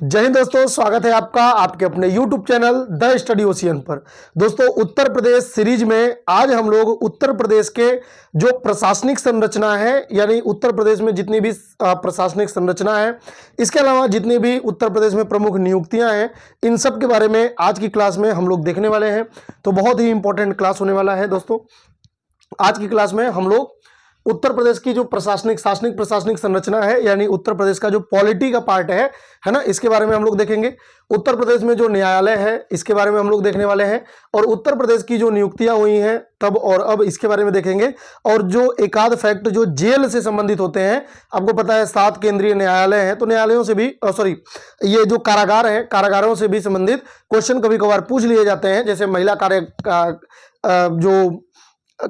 जय हिंद दोस्तों, स्वागत है आपका आपके अपने YouTube channel the study ocean पर। दोस्तों, उत्तर प्रदेश सीरीज में आज हम लोग उत्तर प्रदेश के जो प्रशासनिक संरचना है, यानी उत्तर प्रदेश में जितनी भी प्रशासनिक संरचना है, इसके अलावा जितनी भी उत्तर प्रदेश में प्रमुख नियुक्तियां हैं, इन सब के बारे में आज की क्लास में हम लोग देखने वाले हैं। तो बहुत ही इंपॉर्टेंट क्लास होने वाला है दोस्तों। आज की क्लास में हम लोग उत्तर प्रदेश की जो प्रशासनिक संरचना है, यानी उत्तर प्रदेश का जो पॉलिटी का पार्ट है ना, इसके बारे में हम लोग देखेंगे। उत्तर प्रदेश में जो न्यायालय है, इसके बारे में हम लोग देखने वाले हैं। और उत्तर प्रदेश की जो नियुक्तियां हुई हैं तब और अब, इसके बारे में देखेंगे। और जो एक आध फैक्ट जो जेल से संबंधित होते हैं, आपको पता है 7 केंद्रीय न्यायालय हैं, तो न्यायालयों से भी ये जो कारागार है, कारागारों से भी संबंधित क्वेश्चन कभी कभार पूछ लिए जाते हैं। जैसे महिला जो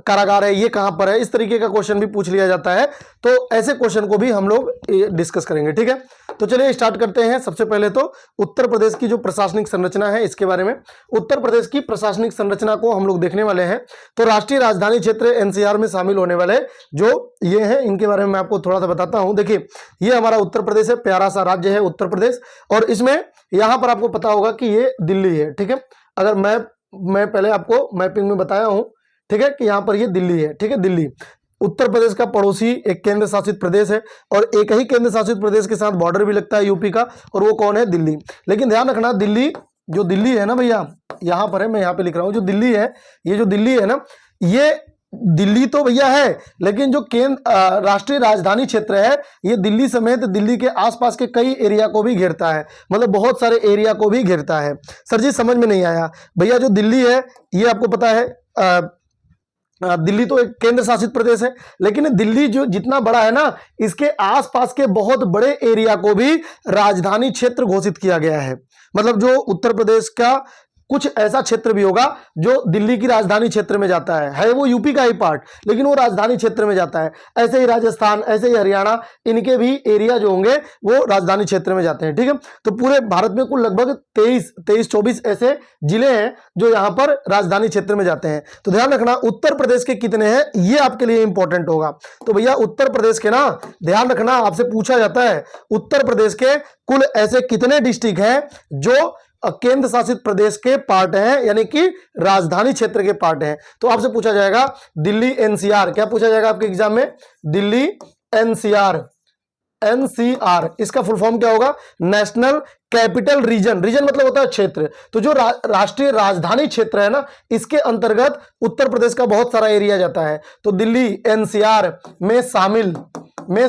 कारागार है ये कहां पर है, इस तरीके का क्वेश्चन भी पूछ लिया जाता है। तो ऐसे क्वेश्चन को भी हम लोग डिस्कस करेंगे, ठीक है। तो चलिए स्टार्ट करते हैं। सबसे पहले तो उत्तर प्रदेश की जो प्रशासनिक संरचना है, इसके बारे में। उत्तर प्रदेश की प्रशासनिक संरचना को हम लोग देखने वाले हैं। तो राष्ट्रीय राजधानी क्षेत्र NCR में शामिल होने वाले जो ये हैं, इनके बारे में मैं आपको थोड़ा सा बताता हूं। देखिए, ये हमारा उत्तर प्रदेश है, प्यारा सा राज्य है उत्तर प्रदेश। और इसमें यहां पर आपको पता होगा कि ये दिल्ली है, ठीक है। अगर मैं पहले आपको मैपिंग में बताया हूं, ठीक है, कि यहां पर ये दिल्ली है, ठीक है। दिल्ली उत्तर प्रदेश का पड़ोसी एक केंद्र शासित प्रदेश है, और एक ही केंद्र शासित प्रदेश के साथ बॉर्डर भी लगता है यूपी का, और वो कौन है? दिल्ली। लेकिन ध्यान रखना, जो दिल्ली है ना भैया, यहां पर है, मैं यहां पे लिख रहा हूं, जो दिल्ली है, ये जो दिल्ली है ना, ये दिल्ली तो भैया है, लेकिन जो राष्ट्रीय राजधानी क्षेत्र है, ये दिल्ली समेत दिल्ली के आसपास के कई एरिया को भी घेरता है, मतलब बहुत सारे एरिया को भी घेरता है। सर जी समझ में नहीं आया भैया। जो दिल्ली है, ये आपको पता है, दिल्ली तो एक केंद्र शासित प्रदेश है, लेकिन दिल्ली जो जितना बड़ा है ना, इसके आसपास के बहुत बड़े एरिया को भी राजधानी क्षेत्र घोषित किया गया है। मतलब जो उत्तर प्रदेश का कुछ ऐसा क्षेत्र भी होगा जो दिल्ली की राजधानी क्षेत्र में जाता है वो यूपी का ही पार्ट, लेकिन वो राजधानी क्षेत्र में जाता है। ऐसे ही राजस्थान, ऐसे ही हरियाणा, इनके भी एरिया जो होंगे वो राजधानी क्षेत्र में जाते हैं, ठीक है। तो पूरे भारत में कुल लगभग 23-24 ऐसे जिले हैं जो यहां पर राजधानी क्षेत्र में जाते हैं। तो ध्यान रखना, उत्तर प्रदेश के कितने हैं, ये आपके लिए इंपॉर्टेंट होगा। तो भैया उत्तर प्रदेश के ना, ध्यान रखना, आपसे पूछा जाता है उत्तर प्रदेश के कुल ऐसे कितने डिस्ट्रिक्ट हैं जो केंद्र शासित प्रदेश के पार्ट हैं, यानी कि राजधानी क्षेत्र के पार्ट हैं। तो आपसे पूछा जाएगा दिल्ली NCR, क्या पूछा जाएगा आपके एग्जाम में? दिल्ली NCR, इसका फुल फॉर्म क्या होगा? National capital region. रीजन मतलब होता है क्षेत्र। तो जो राष्ट्रीय राजधानी क्षेत्र है ना, इसके अंतर्गत उत्तर प्रदेश का बहुत सारा एरिया जाता है। तो दिल्ली NCR में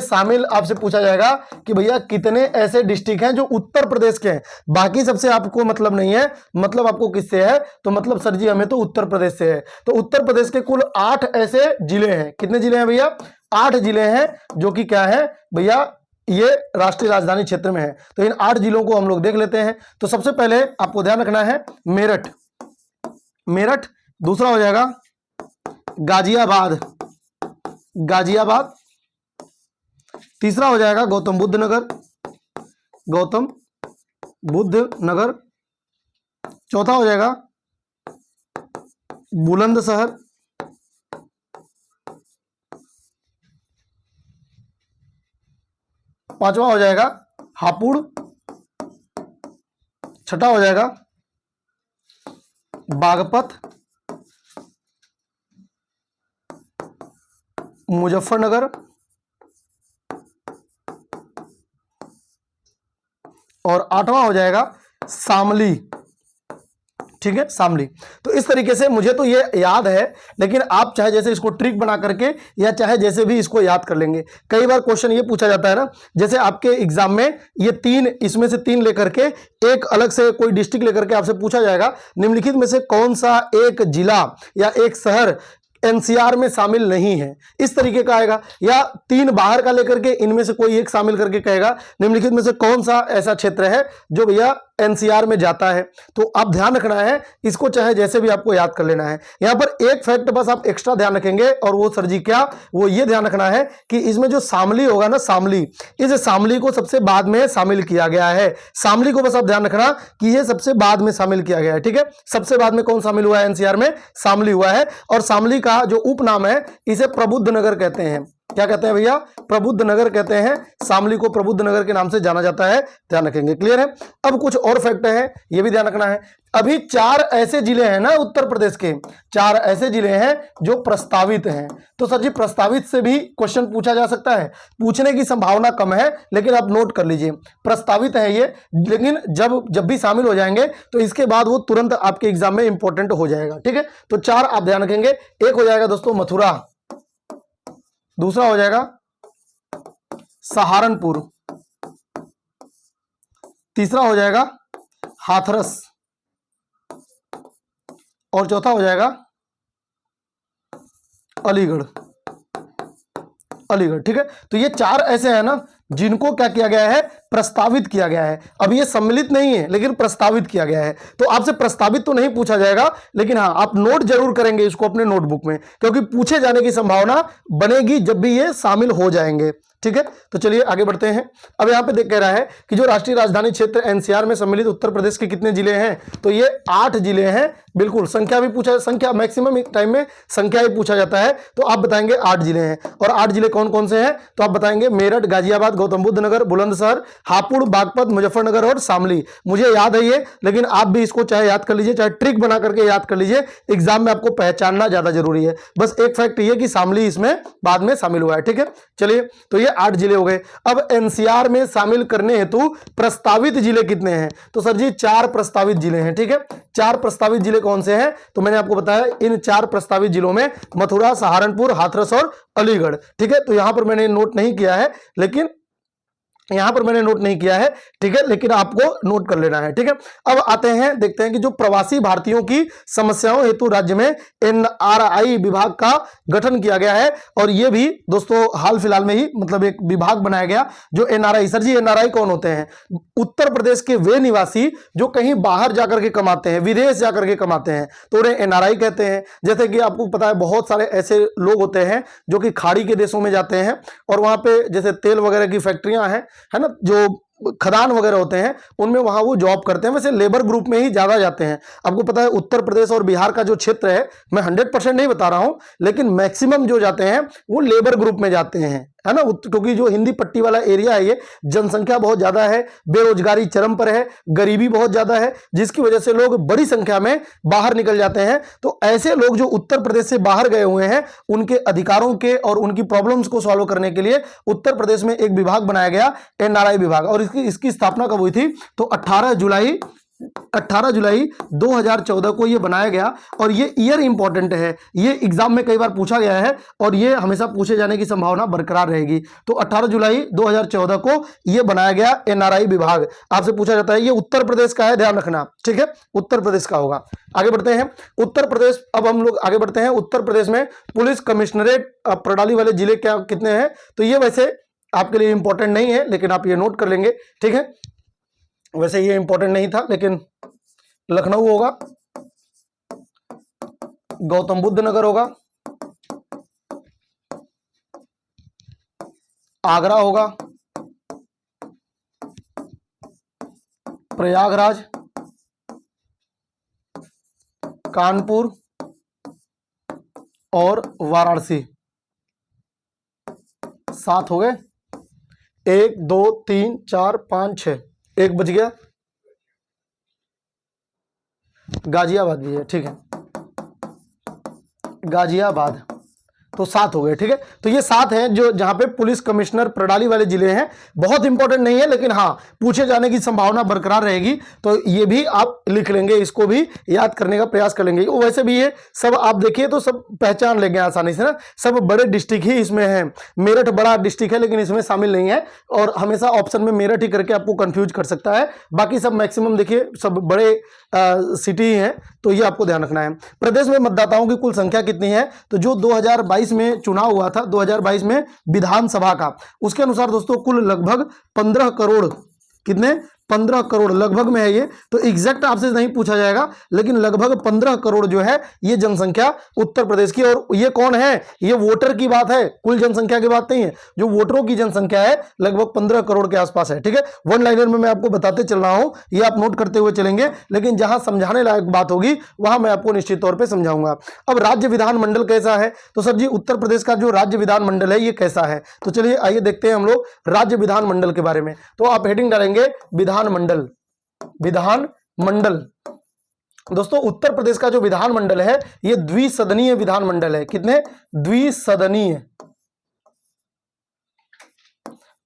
शामिल आपसे पूछा जाएगा कि भैया कितने ऐसे डिस्ट्रिक्ट हैं जो उत्तर प्रदेश के हैं। बाकी सबसे आपको मतलब नहीं है, मतलब आपको किससे है? तो मतलब सर जी हमें तो उत्तर प्रदेश से है। तो उत्तर प्रदेश के कुल 8 ऐसे जिले हैं। कितने जिले हैं भैया? 8 जिले हैं, जो कि क्या है भैया, ये राष्ट्रीय राजधानी क्षेत्र में है। तो इन 8 जिलों को हम लोग देख लेते हैं। तो सबसे पहले आपको ध्यान रखना है मेरठ, दूसरा हो जाएगा गाजियाबाद, तीसरा हो जाएगा गौतम बुद्ध नगर, चौथा हो जाएगा बुलंदशहर, पांचवा हो जाएगा हापुड़, छठा हो जाएगा बागपत, मुजफ्फरनगर, और 8वां हो जाएगा शामली, ठीक है, शामली। तो इस तरीके से मुझे तो ये याद है, लेकिन आप चाहे जैसे इसको ट्रिक बना करके या चाहे जैसे भी इसको याद कर लेंगे। कई बार क्वेश्चन ये पूछा जाता है ना, जैसे आपके एग्जाम में ये 3, इसमें से 3 लेकर के एक अलग से कोई डिस्ट्रिक्ट लेकर के आपसे पूछा जाएगा, निम्नलिखित में से कौन सा एक जिला या एक शहर NCR में शामिल नहीं है, इस तरीके का आएगा। या 3 बाहर का लेकर के इनमें से कोई एक शामिल करके कहेगा निम्नलिखित में से कौन सा ऐसा क्षेत्र है जो भैया NCR में जाता है। तो आप ध्यान रखना है, इसको चाहे जैसे भी आपको याद कर लेना है। यहां पर एक फैक्ट बस आप एक्स्ट्रा ध्यान रखेंगे, और वो सर जी क्या, वो ये ध्यान रखना है कि इसमें जो शामली होगा ना, इस शामली को सबसे बाद में शामिल किया गया है। शामली को बस आप ध्यान रखना कि ये सबसे बाद में शामिल किया गया है, ठीक है। सबसे बाद में कौन शामिल हुआ है NCR में? शामली हुआ है। और शामली का जो उपनाम है, इसे प्रबुद्ध नगर कहते हैं। क्या कहते हैं भैया, प्रबुद्ध नगर कहते हैं। शामली को प्रबुद्ध नगर के नाम से जाना जाता है, ध्यान रखेंगे। क्लियर है। अब कुछ और फैक्ट है, ये भी ध्यान रखना है। अभी 4 ऐसे जिले हैं ना उत्तर प्रदेश के, 4 ऐसे जिले हैं जो प्रस्तावित हैं। तो सर जी प्रस्तावित से भी क्वेश्चन पूछा जा सकता है, पूछने की संभावना कम है, लेकिन आप नोट कर लीजिए प्रस्तावित है ये, लेकिन जब भी शामिल हो जाएंगे तो इसके बाद वो तुरंत आपके एग्जाम में इंपॉर्टेंट हो जाएगा। ठीक है, तो 4 आप ध्यान रखेंगे। एक हो जाएगा दोस्तों मथुरा, दूसरा हो जाएगा सहारनपुर, तीसरा हो जाएगा हाथरस, और चौथा हो जाएगा अलीगढ़। ठीक है, तो ये 4 ऐसे हैं ना जिनको क्या किया गया है, प्रस्तावित किया गया है। अब ये सम्मिलित नहीं है लेकिन प्रस्तावित किया गया है। तो आपसे प्रस्तावित तो नहीं पूछा जाएगा, लेकिन हाँ आप नोट जरूर करेंगे इसको अपने नोटबुक में, क्योंकि पूछे जाने की संभावना बनेगी जब भी ये शामिल हो जाएंगे। ठीक है, तो चलिए आगे बढ़ते हैं। अब यहाँ पे देख कह रहा है कि जो राष्ट्रीय राजधानी क्षेत्र एनसीआर में सम्मिलित उत्तर प्रदेश के कितने जिले हैं, तो ये 8 जिले हैं। बिल्कुल, संख्या भी पूछा, संख्या मैक्सिमम एक टाइम में संख्या ही पूछा जाता है, तो आप बताएंगे 8 जिले हैं। और 8 जिले कौन कौन से हैं, तो आप बताएंगे मेरठ, गाजियाबाद, गौतम बुद्ध नगर, बुलंदशहर, हापुड़, बागपत, मुजफ्फरनगर और शामली। मुझे याद है ये, लेकिन आप भी इसको चाहे याद कर लीजिए, चाहे ट्रिक बना करके याद कर लीजिए, एग्जाम में आपको पहचानना ज्यादा जरूरी है। बस एक फैक्ट ये कि शामली इसमें बाद में शामिल हुआ है। ठीक है, चलिए, तो ये 8 जिले हो गए। अब एनसीआर में शामिल करने हेतु प्रस्तावित जिले कितने हैं, तो सर जी 4 प्रस्तावित जिले हैं। ठीक है, 4 प्रस्तावित जिले कौन से हैं, तो मैंने आपको बताया इन 4 प्रस्तावित जिलों में मथुरा, सहारनपुर, हाथरस और अलीगढ़। ठीक है, तो यहां पर मैंने नोट नहीं किया है, लेकिन ठीक है, लेकिन आपको नोट कर लेना है। ठीक है, अब आते हैं, देखते हैं कि जो प्रवासी भारतीयों की समस्याओं हेतु राज्य में एनआरआई विभाग का गठन किया गया है, और ये भी दोस्तों हाल फिलहाल में ही मतलब एक विभाग बनाया गया जो एनआरआई। सर जी एनआरआई कौन होते हैं, उत्तर प्रदेश के वे निवासी जो कहीं बाहर जाकर के कमाते हैं, विदेश जाकर के कमाते हैं, तो उन्हें एनआरआई कहते हैं। जैसे कि आपको पता है बहुत सारे ऐसे लोग होते हैं जो कि खाड़ी के देशों में जाते हैं, और वहां पे जैसे तेल वगैरह की फैक्ट्रियां हैं, है ना, जो खदान वगैरह होते हैं, उनमें वहां वो जॉब करते हैं। वैसे लेबर ग्रुप में ही ज्यादा जाते हैं। आपको पता है उत्तर प्रदेश और बिहार का जो क्षेत्र है, मैं 100% नहीं बता रहा हूं, लेकिन मैक्सिमम जो जाते हैं वो लेबर ग्रुप में जाते हैं, है ना, क्योंकि जो हिंदी पट्टी वाला एरिया है, ये जनसंख्या बहुत ज्यादा है, बेरोजगारी चरम पर है, गरीबी बहुत ज्यादा है, जिसकी वजह से लोग बड़ी संख्या में बाहर निकल जाते हैं। तो ऐसे लोग जो उत्तर प्रदेश से बाहर गए हुए हैं, उनके अधिकारों के और उनकी प्रॉब्लम्स को सॉल्व करने के लिए उत्तर प्रदेश में एक विभाग बनाया गया, एनआरआई विभाग। और इसकी स्थापना कब हुई थी, तो 18 जुलाई 2014 को ये बनाया गया। और ये ईयर इंपॉर्टेंट है, ये एग्जाम में कई बार पूछा गया है, और ये हमेशा पूछे जाने की संभावना बरकरार रहेगी। तो 18 जुलाई 2014 को ये बनाया गया एनआरआई विभाग। आपसे पूछा जाता है, ये उत्तर प्रदेश का है, ध्यान रखना। ठीक है, उत्तर प्रदेश का होगा। आगे बढ़ते हैं उत्तर प्रदेश। अब हम लोग आगे बढ़ते हैं उत्तर प्रदेश में पुलिस कमिश्नरेट प्रणाली वाले जिले क्या कितने हैं, तो ये वैसे आपके लिए इंपॉर्टेंट नहीं है, लेकिन आप ये नोट कर लेंगे। ठीक है, वैसे ये इंपॉर्टेंट नहीं था, लेकिन लखनऊ होगा, गौतम बुद्ध नगर होगा, आगरा होगा, प्रयागराज, कानपुर और वाराणसी। 7 हो गए, 1 2 3 4 5 6, 1 बच गया, गाजियाबाद भी है। ठीक है, गाजियाबाद, तो 7 हो गए। ठीक है, तो ये 7 हैं जो जहां पे पुलिस कमिश्नर प्रणाली वाले जिले हैं। बहुत इंपॉर्टेंट नहीं है, लेकिन हाँ पूछे जाने की संभावना बरकरार रहेगी, तो ये भी आप लिख लेंगे, इसको भी याद करने का प्रयास कर लेंगे। वैसे भी ये सब आप देखिए तो सब पहचान लेंगे आसानी से ना, सब बड़े डिस्ट्रिक्ट ही इसमें है। मेरठ बड़ा डिस्ट्रिक्ट है, लेकिन इसमें शामिल नहीं है, और हमेशा ऑप्शन में मेरठ ही करके आपको कंफ्यूज कर सकता है। बाकी सब मैक्सिमम देखिए सब बड़े सिटी हैं, तो ये आपको ध्यान रखना है। प्रदेश में मतदाताओं की कुल संख्या कितनी है, तो जो 2022 में चुनाव हुआ था, 2022 में विधानसभा का, उसके अनुसार दोस्तों कुल लगभग 15 करोड़, कितने 15 करोड़ लगभग में है ये, तो एग्जैक्ट आपसे नहीं पूछा जाएगा, लेकिन लगभग 15 करोड़ जो है ये जनसंख्या उत्तर प्रदेश की। और ये कौन है, ये वोटर की बात है, कुल जनसंख्या की बात नहीं है, जो वोटरों की जनसंख्या है लगभग 15 करोड़ के आसपास है। ठीक है, वन लाइनर में मैं आपको बताते चल रहा हूं, ये आप नोट करते हुए चलेंगे, लेकिन जहां समझाने लायक बात होगी वहां मैं आपको निश्चित तौर पर समझाऊंगा। अब राज्य विधानमंडल कैसा है, तो सर जी उत्तर प्रदेश का जो राज्य विधानमंडल है ये कैसा है, तो चलिए आइए देखते हैं हम लोग राज्य विधानमंडल के बारे में। तो आप हेडिंग डालेंगे विधानमंडल, विधानमंडल। दोस्तों उत्तर प्रदेश का जो विधानमंडल है ये द्विसदनीय विधानमंडल है। कितने, द्विसदनीय,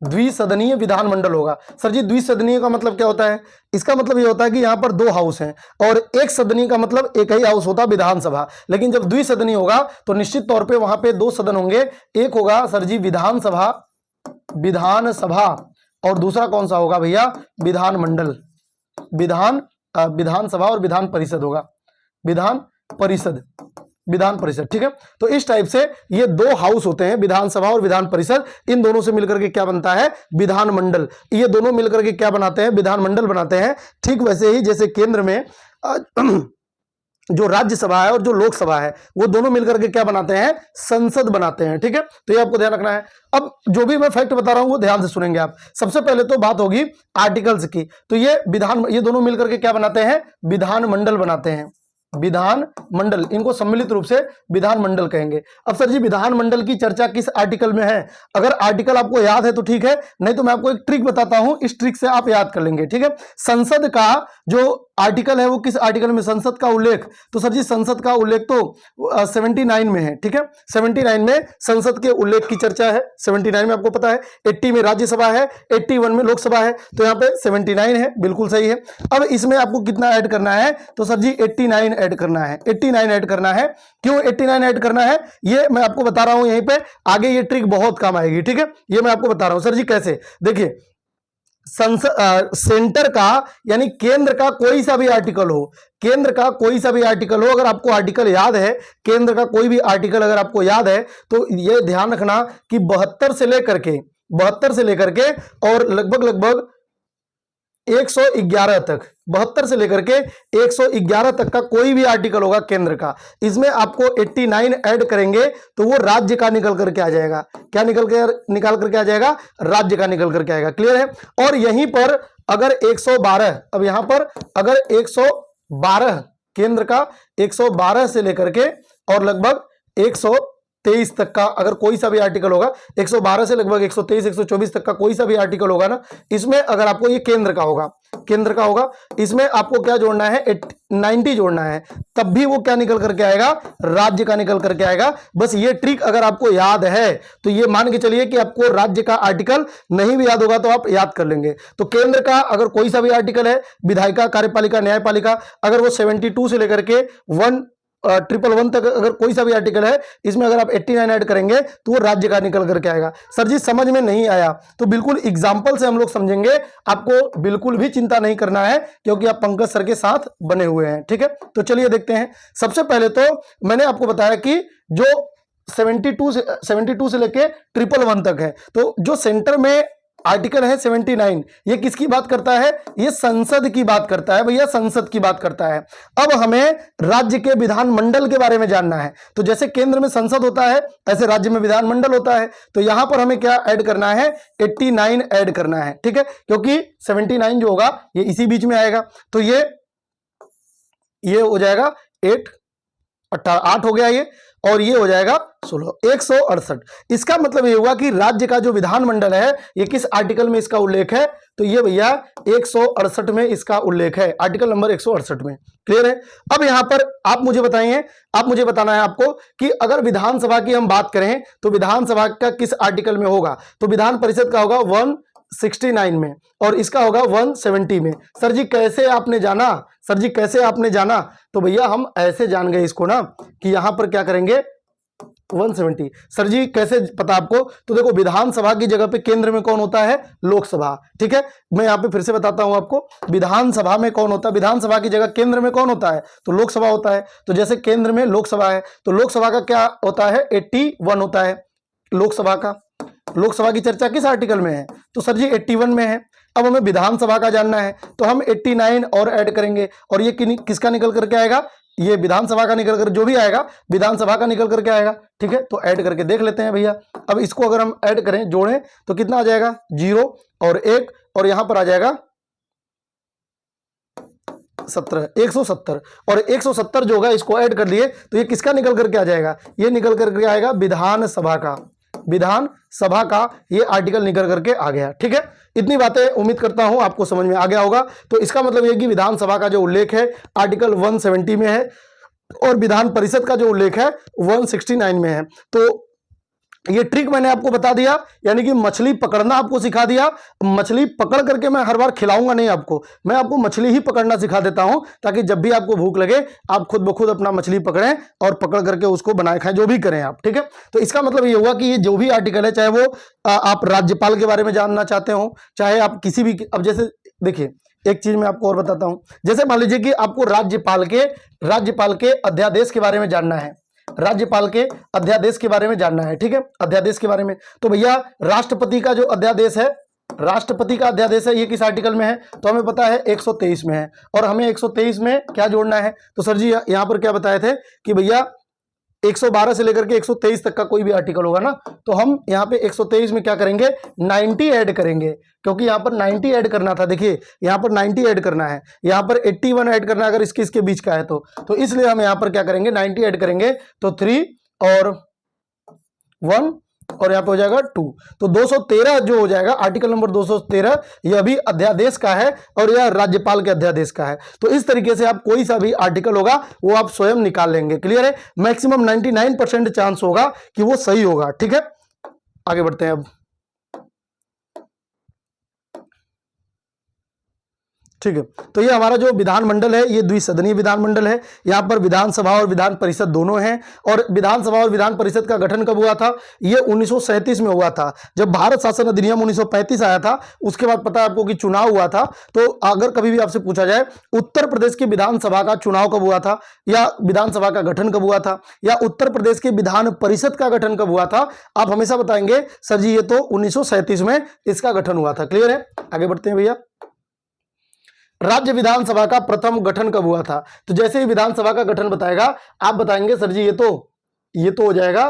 द्विसदनीय विधानमंडल होगा। सर जी द्विसदनीय का मतलब क्या होता है, इसका मतलब ये होता है कि यहां पर 2 हाउस हैं, और एक सदनीय का मतलब एक ही हाउस होता है विधानसभा, लेकिन जब द्विसदनीय होगा तो निश्चित तौर पे वहां पे 2 सदन होंगे। एक होगा सर जी विधानसभा, विधानसभा, और दूसरा कौन सा होगा भैया, विधानमंडल, विधानसभा और विधान परिषद होगा, विधान परिषद, विधान परिषद। ठीक है, तो इस टाइप से ये 2 हाउस होते हैं, विधानसभा और विधान परिषद, इन दोनों से मिलकर के क्या बनता है, विधानमंडल। ये दोनों मिलकर के क्या बनाते हैं, विधानमंडल बनाते हैं। ठीक वैसे ही जैसे केंद्र में जो राज्यसभा है और जो लोकसभा है वो दोनों मिलकर के क्या बनाते हैं, संसद बनाते हैं। ठीक है, तो ये आपको ध्यान रखना है। अब जो भी मैं फैक्ट बता रहा हूं वो ध्यान से सुनेंगे आप। सबसे पहले तो बात होगी आर्टिकल्स की, तो ये दोनों मिलकर के क्या बनाते हैं, विधानमंडल बनाते हैं, विधानमंडल, इनको सम्मिलित रूप से विधानमंडल कहेंगे। अब सर जी विधानमंडल की चर्चा किस आर्टिकल में है, अगर आर्टिकल आपको याद है तो ठीक है, नहीं तो मैं आपको एक ट्रिक बताता हूं, इस ट्रिक से आप याद कर लेंगे। ठीक है, संसद का जो आर्टिकल है वो किस आर्टिकल में, संसद का उल्लेख, तो सर जी संसद का उल्लेख तो 79 में है। ठीक है, 79 में संसद के उल्लेख की चर्चा है, 79 में आपको पता है, 80 में राज्यसभा है, 81 में लोकसभा है, तो यहाँ पे 79 है, बिल्कुल सही है। अब इसमें आपको कितना ऐड करना है, तो सर जी 89 ऐड करना है, 89 ऐड करना है। क्यों 89 ऐड करना है, ये मैं आपको बता रहा हूं यहीं पे, आगे ये ट्रिक बहुत काम आएगी। ठीक है, ये मैं आपको बता रहा हूं सर जी कैसे, देखिए सेंटर का यानी केंद्र का कोई सा भी आर्टिकल हो, केंद्र का कोई सा भी आर्टिकल हो, अगर आपको आर्टिकल याद है, केंद्र का कोई भी आर्टिकल अगर आपको याद है तो ये ध्यान रखना कि 72 से लेकर के और लगभग 111 तक, 72 से लेकर के 111 तक का कोई भी आर्टिकल होगा केंद्र का, इसमें आपको 89 ऐड करेंगे तो वो राज्य का निकल करके आ जाएगा। क्या निकाल करके आ जाएगा, राज्य का निकल करके आएगा। क्लियर है, और यहीं पर अगर 112, अब यहां पर अगर 112 केंद्र का 112 से लेकर के और लगभग 123 तक का अगर कोई सा भी आर्टिकल होगा, 112 से लगभग 123 124 तक का कोई सा भी आर्टिकल होगा ना, इसमें अगर आपको ये केंद्र का होगा, इसमें आपको क्या जोड़ना है, 90 जोड़ना है, तब भी वो क्या निकल करके आएगा, राज्य का निकल करके आएगा। बस ये ट्रिक अगर आपको याद है तो ये मान के चलिए कि आपको राज्य का आर्टिकल नहीं भी याद होगा तो आप याद कर लेंगे। तो केंद्र का अगर कोई सा भी आर्टिकल है, विधायिका, कार्यपालिका, न्यायपालिका, अगर वो 72 से लेकर के 111 तक अगर कोई सा भी आर्टिकल है, इसमें अगर आप 89 ऐड करेंगे तो वो राज्य का निकल करके आएगा। सर जी समझ में नहीं आया तो बिल्कुल एग्जांपल से हम लोग समझेंगे, आपको बिल्कुल भी चिंता नहीं करना है क्योंकि आप पंकज सर के साथ बने हुए हैं। ठीक है, तो चलिए देखते हैं। सबसे पहले तो मैंने आपको बताया कि जो 72 से लेके 111 तक है, तो जो सेंटर में आर्टिकल है 79, ये किसकी बात करता है, ये संसद की बात करता है भैया, संसद की बात करता है। अब हमें राज्य के विधानमंडल के बारे में जानना है, तो जैसे केंद्र में संसद होता है ऐसे राज्य में विधानमंडल होता है, तो यहां पर हमें क्या ऐड करना है, 89 ऐड करना है। ठीक है, क्योंकि 79 जो होगा ये इसी बीच में आएगा, तो ये हो जाएगा 8 हो गया ये, और ये हो जाएगा 16, 168। इसका मतलब ये हुआ कि राज्य का जो विधानमंडल है ये किस आर्टिकल में इसका उल्लेख है, तो ये भैया 168 में इसका उल्लेख है, आर्टिकल नंबर 168 में। क्लियर है, अब यहां पर आप मुझे बताइए, आप मुझे बताना है आपको कि अगर विधानसभा की हम बात करें तो विधानसभा का किस आर्टिकल में होगा, तो विधान परिषद का होगा 169 में और इसका होगा 170 में। सर जी कैसे आपने जाना, तो भैया हम ऐसे जान गए इसको ना कि यहां पर क्या करेंगे 170। सर जी कैसे पता आपको, तो देखो विधानसभा की जगह पे केंद्र में कौन होता है, लोकसभा। ठीक है, मैं यहां पे फिर से बताता हूं आपको, विधानसभा में कौन होता है, विधानसभा की जगह केंद्र में कौन होता है, तो लोकसभा होता है। तो जैसे केंद्र में लोकसभा है तो लोकसभा का क्या होता है, 81 होता है लोकसभा का। लोकसभा की चर्चा किस आर्टिकल में है, तो सर जी 81 में है। अब हमें विधानसभा का जानना है, तो हम 89 और ऐड करेंगे, और ये किसका निकल करके आएगा, ये विधानसभा का निकल कर, जो भी आएगा विधानसभा का निकल करके आएगा। ठीक है, तो ऐड करके देख लेते हैं भैया। अब इसको अगर हम ऐड करें, जोड़ें, तो कितना आ जाएगा, 0 और 1, और यहां पर आ जाएगा 17, 170, और 170 जो होगा इसको ऐड कर लिए तो ये किसका निकल करके आ जाएगा, ये निकल करके आएगा विधानसभा का, विधानसभा का ये आर्टिकल निकल करके आ गया। ठीक है, इतनी बातें उम्मीद करता हूं आपको समझ में आ गया होगा। तो इसका मतलब यह कि विधानसभा का जो उल्लेख है आर्टिकल 170 में है, और विधान परिषद का जो उल्लेख है 169 में है। तो ये ट्रिक मैंने आपको बता दिया, यानी कि मछली पकड़ना आपको सिखा दिया। मछली पकड़ करके मैं हर बार खिलाऊंगा नहीं आपको, मैं आपको मछली ही पकड़ना सिखा देता हूं, ताकि जब भी आपको भूख लगे आप खुद ब खुद अपना मछली पकड़ें और पकड़ करके उसको बनाए खाएं, जो भी करें आप। ठीक है, तो इसका मतलब ये हुआ कि ये जो भी आर्टिकल है, चाहे वो आप राज्यपाल के बारे में जानना चाहते हो, चाहे आप किसी भी, अब जैसे देखिए एक चीज मैं आपको और बताता हूं, जैसे मान लीजिए कि आपको राज्यपाल के अध्यादेश के बारे में जानना है, राज्यपाल के अध्यादेश के बारे में जानना है। ठीक है, अध्यादेश के बारे में, तो भैया राष्ट्रपति का जो अध्यादेश है, राष्ट्रपति का अध्यादेश है, ये किस आर्टिकल में है, तो हमें पता है 123 में है, और हमें 123 में क्या जोड़ना है, तो सर जी यहां पर क्या बताए थे कि भैया 112 से लेकर के 123 तक का कोई भी आर्टिकल होगा ना, तो हम यहाँ पे 123 में क्या करेंगे, 90 ऐड करेंगे, क्योंकि यहाँ पर 90 ऐड करना था। देखिए यहाँ पर 90 ऐड करना है, यहाँ पर 81 ऐड करना है अगर इसके बीच का है तो इसलिए हम यहाँ पर क्या करेंगे, 90 ऐड करेंगे, तो 3 और 1 और यहाँ पे हो जाएगा 2, तो 213 जो हो जाएगा, आर्टिकल नंबर 213, यह भी अध्यादेश का है और यह राज्यपाल के अध्यादेश का है। तो इस तरीके से आप कोई सा भी आर्टिकल होगा वो आप स्वयं निकाल लेंगे। क्लियर है, मैक्सिमम 99% चांस होगा कि वो सही होगा। ठीक है, आगे बढ़ते हैं अब। ठीक है, तो ये हमारा जो विधानमंडल है ये द्विसदनीय विधानमंडल है। यहाँ पर विधानसभा और विधान परिषद दोनों हैं, और विधानसभा और विधान परिषद का गठन कब हुआ था, ये 1937 में हुआ था, जब भारत शासन अधिनियम 1935 आया था। उसके बाद पता है आपको कि चुनाव हुआ था। तो अगर कभी भी आपसे पूछा जाए उत्तर प्रदेश की विधानसभा का चुनाव कब हुआ था, या विधानसभा का गठन कब हुआ था, या उत्तर प्रदेश के विधान परिषद का गठन कब हुआ था, आप हमेशा बताएंगे सर जी ये तो 1937 में इसका गठन हुआ था। क्लियर है, आगे बढ़ते हैं भैया। राज्य विधानसभा का प्रथम गठन कब हुआ था, तो जैसे ही विधानसभा का गठन बताएगा आप बताएंगे सर जी ये तो हो जाएगा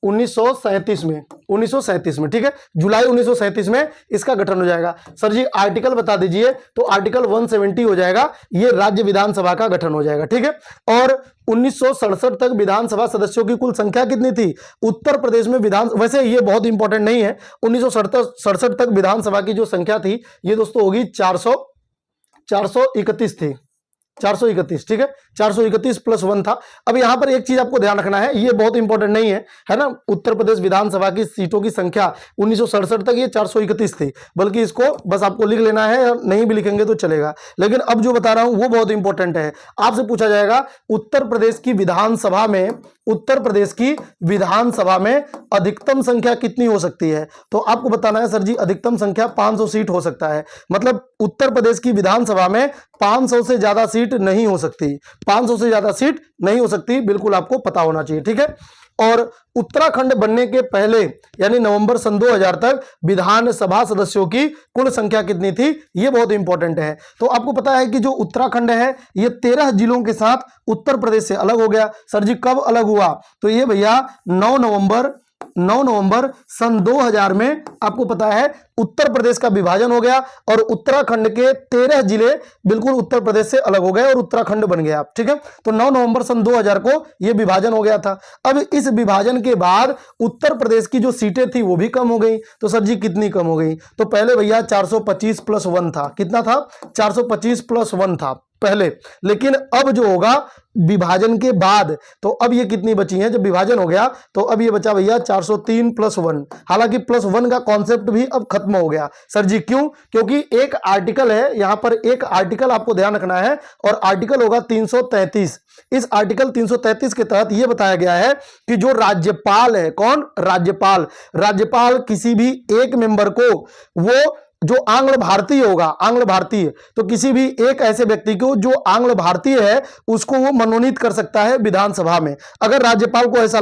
1937 में, 1937 में। ठीक है, जुलाई 1937 में इसका गठन हो जाएगा। सर जी आर्टिकल बता दीजिए, तो आर्टिकल 170 हो जाएगा, ये राज्य विधानसभा का गठन हो जाएगा। ठीक है, और 1967 तक विधानसभा सदस्यों की कुल संख्या कितनी थी उत्तर प्रदेश में वैसे ये बहुत इंपॉर्टेंट नहीं है, 1967 तक विधानसभा की जो संख्या थी ये दोस्तों होगी 431 थी, 431। ठीक है, 431 प्लस 1 था। अब यहां पर एक चीज आपको ध्यान रखना है, ये बहुत इंपॉर्टेंट नहीं है ना, उत्तर प्रदेश विधानसभा की सीटों की संख्या 1967 तक ये 431 थी, बल्कि इसको बस आपको लिख लेना है, नहीं भी लिखेंगे तो चलेगा। लेकिन अब जो बता रहा हूं वो बहुत इंपॉर्टेंट है। आपसे पूछा जाएगा उत्तर प्रदेश की विधानसभा में अधिकतम संख्या कितनी हो सकती है, तो आपको बताना है सर जी अधिकतम संख्या 500 सीट हो सकता है। मतलब उत्तर प्रदेश की विधानसभा में 500 से ज्यादा सीट नहीं हो सकती, 500 से ज्यादा सीट नहीं हो सकती, बिल्कुल आपको पता होना चाहिए। ठीक है, और उत्तराखंड बनने के पहले यानी नवंबर सन 2000 तक विधानसभा सदस्यों की कुल संख्या कितनी थी, ये बहुत इंपॉर्टेंट है। तो आपको पता है कि जो उत्तराखंड है ये 13 जिलों के साथ उत्तर प्रदेश से अलग हो गया। सर जी कब अलग हुआ, तो ये भैया 9 नवंबर सन 2000 में आपको पता है उत्तर प्रदेश का विभाजन हो गया, और उत्तराखंड के 13 जिले बिल्कुल उत्तर प्रदेश से अलग हो गए और उत्तराखंड बन गया। ठीक है, तो 9 नवंबर सन 2000 को यह विभाजन हो गया था। अब इस विभाजन के बाद उत्तर प्रदेश की जो सीटें थी वो भी कम हो गई। तो सर जी कितनी कम हो गई, तो पहले भैया 425 प्लस 1 था, कितना था 425 प्लस 1 था पहले, लेकिन अब जो होगा विभाजन के बाद, तो अब ये कितनी बची हैं, जब विभाजन हो गया तो अब ये बचा भैया 403 प्लस 1। हालांकि प्लस 1 का कॉन्सेप्ट भी अब खत्म हो गया। सर जी क्यों, क्योंकि एक आर्टिकल है, यहां पर एक आर्टिकल आपको ध्यान रखना है, और आर्टिकल होगा 333। इस आर्टिकल 333 के तहत यह बताया गया है कि जो राज्यपाल है, कौन, राज्यपाल किसी भी एक मेंबर को, वो जो आंग्ल भारतीय होगा, आंग्ल भारतीय, तो किसी भी एक ऐसे व्यक्ति को जो आंग्ल भारतीय है उसको वो मनोनीत कर सकता है विधानसभा में। अगर राज्यपाल को ऐसा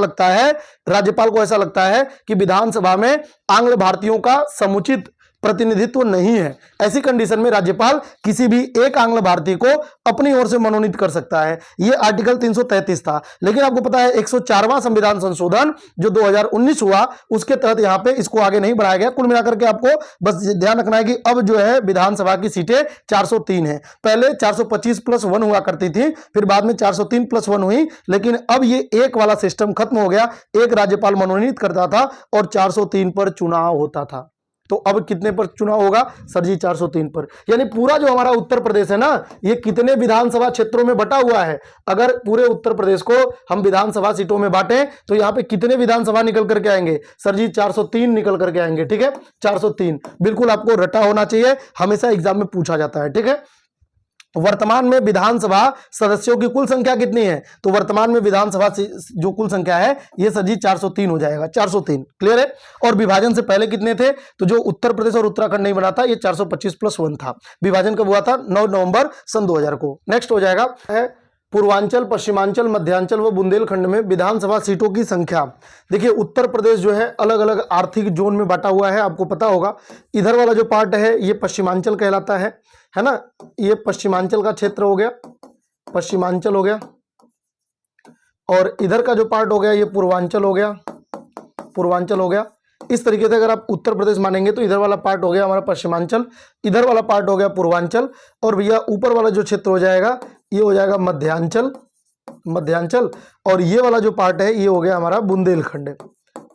लगता है कि विधानसभा में आंग्ल भारतीयों का समुचित प्रतिनिधित्व नहीं है। ऐसी कंडीशन में राज्यपाल किसी भी एक आंग्ल भारतीय को अपनी ओर से मनोनीत कर सकता है। यह आर्टिकल 333 था। लेकिन आपको पता है 104वां संविधान संशोधन जो 2019 हुआ, उसके तहत यहां पे इसको आगे नहीं बढ़ाया गया। कुल मिलाकर के आपको बस ध्यान रखना है कि अब जो है विधानसभा की सीटें 403 है। पहले 425+1 हुआ करती थी, फिर बाद में 403+1 हुई, लेकिन अब ये एक वाला सिस्टम खत्म हो गया। एक राज्यपाल मनोनीत करता था और 403 पर चुनाव होता था। तो अब कितने पर चुनाव होगा सर जी? 403 पर। यानी पूरा जो हमारा उत्तर प्रदेश है ना, ये कितने विधानसभा क्षेत्रों में बटा हुआ है? अगर पूरे उत्तर प्रदेश को हम विधानसभा सीटों में बांटें तो यहां पे कितने विधानसभा निकल करके आएंगे सर जी? 403 निकल करके आएंगे। ठीक है, 403 बिल्कुल आपको रटा होना चाहिए, हमेशा एग्जाम में पूछा जाता है। ठीक है, वर्तमान में विधानसभा सदस्यों की कुल संख्या कितनी है? तो वर्तमान में विधानसभा जो कुल संख्या है ये सर जी 403 हो जाएगा। 403 क्लियर है। और विभाजन से पहले कितने थे? तो जो उत्तर प्रदेश और उत्तराखंड नहीं बना था, ये 425+1 था। विभाजन कब हुआ था? 9 नवंबर सन 2000 को। नेक्स्ट हो जाएगा है पूर्वांचल, पश्चिमांचल, मध्यांचल व बुंदेलखंड में विधानसभा सीटों की संख्या। देखिए उत्तर प्रदेश जो है अलग अलग आर्थिक जोन में बांटा हुआ है, आपको पता होगा। इधर वाला जो पार्ट है ये पश्चिमांचल कहलाता है ना? ये पश्चिमांचल का क्षेत्र हो गया, पश्चिमांचल हो गया। और इधर का जो पार्ट हो गया ये पूर्वांचल हो गया, पूर्वांचल हो गया। इस तरीके से अगर आप उत्तर प्रदेश मानेंगे तो इधर वाला पार्ट हो गया हमारा पश्चिमांचल, इधर वाला पार्ट हो गया पूर्वांचल, और भैया ऊपर वाला जो क्षेत्र हो जाएगा ये हो जाएगा मध्यांचल, मध्यांचल। और ये वाला जो पार्ट है ये हो गया हमारा बुंदेलखंड,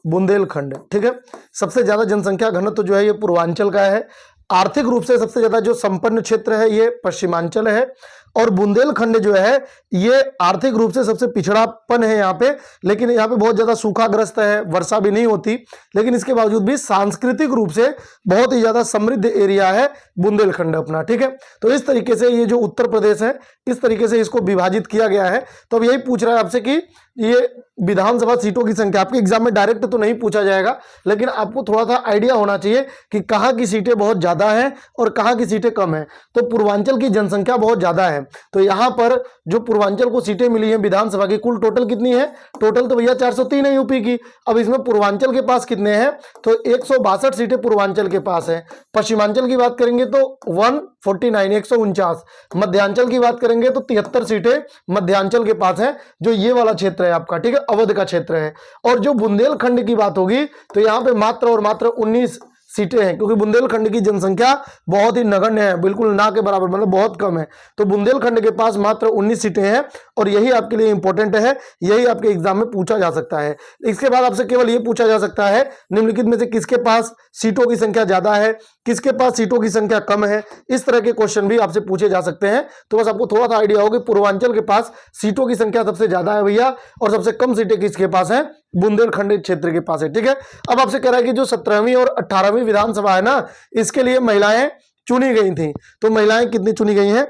बुंदेलखंड। ठीक है, सबसे ज्यादा जनसंख्या घनत्व जो है ये पूर्वांचल का है। आर्थिक रूप से सबसे ज्यादा जो संपन्न क्षेत्र है ये पश्चिमांचल है। और बुंदेलखंड जो है ये आर्थिक रूप से सबसे पिछड़ापन है यहाँ पे, लेकिन यहाँ पे बहुत ज्यादा सूखाग्रस्त है, वर्षा भी नहीं होती, लेकिन इसके बावजूद भी सांस्कृतिक रूप से बहुत ही ज्यादा समृद्ध एरिया है बुंदेलखंड अपना। ठीक है, तो इस तरीके से ये जो उत्तर प्रदेश है इस तरीके से इसको विभाजित किया गया है। तो अब यही पूछ रहा है आपसे कि ये विधानसभा सीटों की संख्या, आपके एग्जाम में डायरेक्ट तो नहीं पूछा जाएगा, लेकिन आपको थोड़ा सा आइडिया होना चाहिए कि कहाँ की सीटें बहुत ज्यादा हैं और कहाँ की सीटें कम हैं। तो पूर्वांचल की जनसंख्या बहुत ज्यादा है, तो यहां पर जो पूर्वांचल को सीटें मिली हैं विधानसभा की, कुल टोटल कितनी है? टोटल तो भैया 403 है यूपी की। अब इसमें पूर्वांचल के पास कितने हैं? तो 162 सीटें पूर्वांचल के पास है। पश्चिमांचल की बात करेंगे तो 149, 149। मध्यांचल की बात करेंगे तो 73 सीटें मध्यांचल के पास है, जो ये वाला क्षेत्र है आपका। ठीक है, अवध का क्षेत्र है। और जो बुंदेलखंड की बात होगी तो यहां पे मात्र और मात्र 19 सीटें हैं, क्योंकि बुंदेलखंड की जनसंख्या बहुत ही नगण्य है, बिल्कुल ना के बराबर, मतलब बहुत कम है। तो बुंदेलखंड के पास मात्र 19 सीटें हैं, और यही आपके लिए इंपॉर्टेंट है, यही आपके एग्जाम में पूछा जा सकता है। इसके बाद आपसे केवल ये पूछा जा सकता है निम्नलिखित में से किसके पास सीटों की संख्या ज्यादा है, किसके पास सीटों की संख्या कम है। इस तरह के क्वेश्चन भी आपसे पूछे जा सकते हैं। तो बस आपको थोड़ा सा आइडिया होगा पूर्वांचल के पास सीटों की संख्या सबसे ज्यादा है भैया, और सबसे कम सीटें किसके पास है? बुंदेलखंड क्षेत्र के पास है। ठीक है, अब आपसे कह रहा है कि जो 17वीं और 18वीं विधानसभा है ना, इसके लिए महिलाएं चुनी गई थी। तो महिलाएं कितनी चुनी गई हैं?